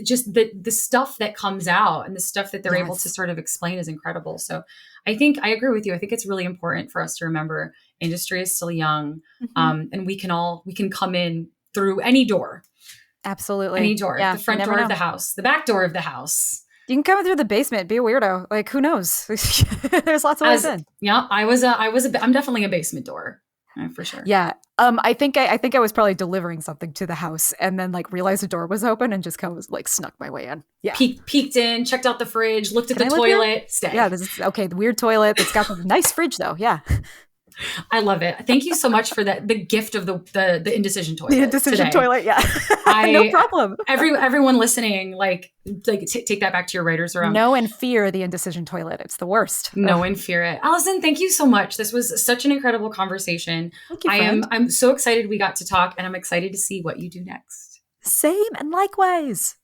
just the stuff that comes out and the stuff that they're able to Yes. sort of explain is incredible. So I think I agree with you. I think it's really important for us to remember industry is still young, Mhm. and we can come in through any door, Absolutely. any door, Yeah, the you front never door of know. the house, the back door of the house. You can come in through the basement, be a weirdo. Like, who knows? There's lots of ways in. Yeah, I'm definitely a basement door, for sure. Yeah. I think I was probably delivering something to the house and then like realized the door was open and just kind of like snuck my way in. Yeah. Peeked in, checked out the fridge, looked at Can the I live here? toilet, stay. Yeah, this is okay. The weird toilet. It's got a nice fridge though. Yeah. I love it. Thank you so much for that. The gift of the indecision toilet. The indecision today. toilet. Yeah. No problem. Everyone listening, like take that back to your writers' room. Know and fear the indecision toilet. It's the worst. Know and fear it. Allison, thank you so much. This was such an incredible conversation. Thank you, friend. I'm so excited we got to talk, and I'm excited to see what you do next. Same and likewise.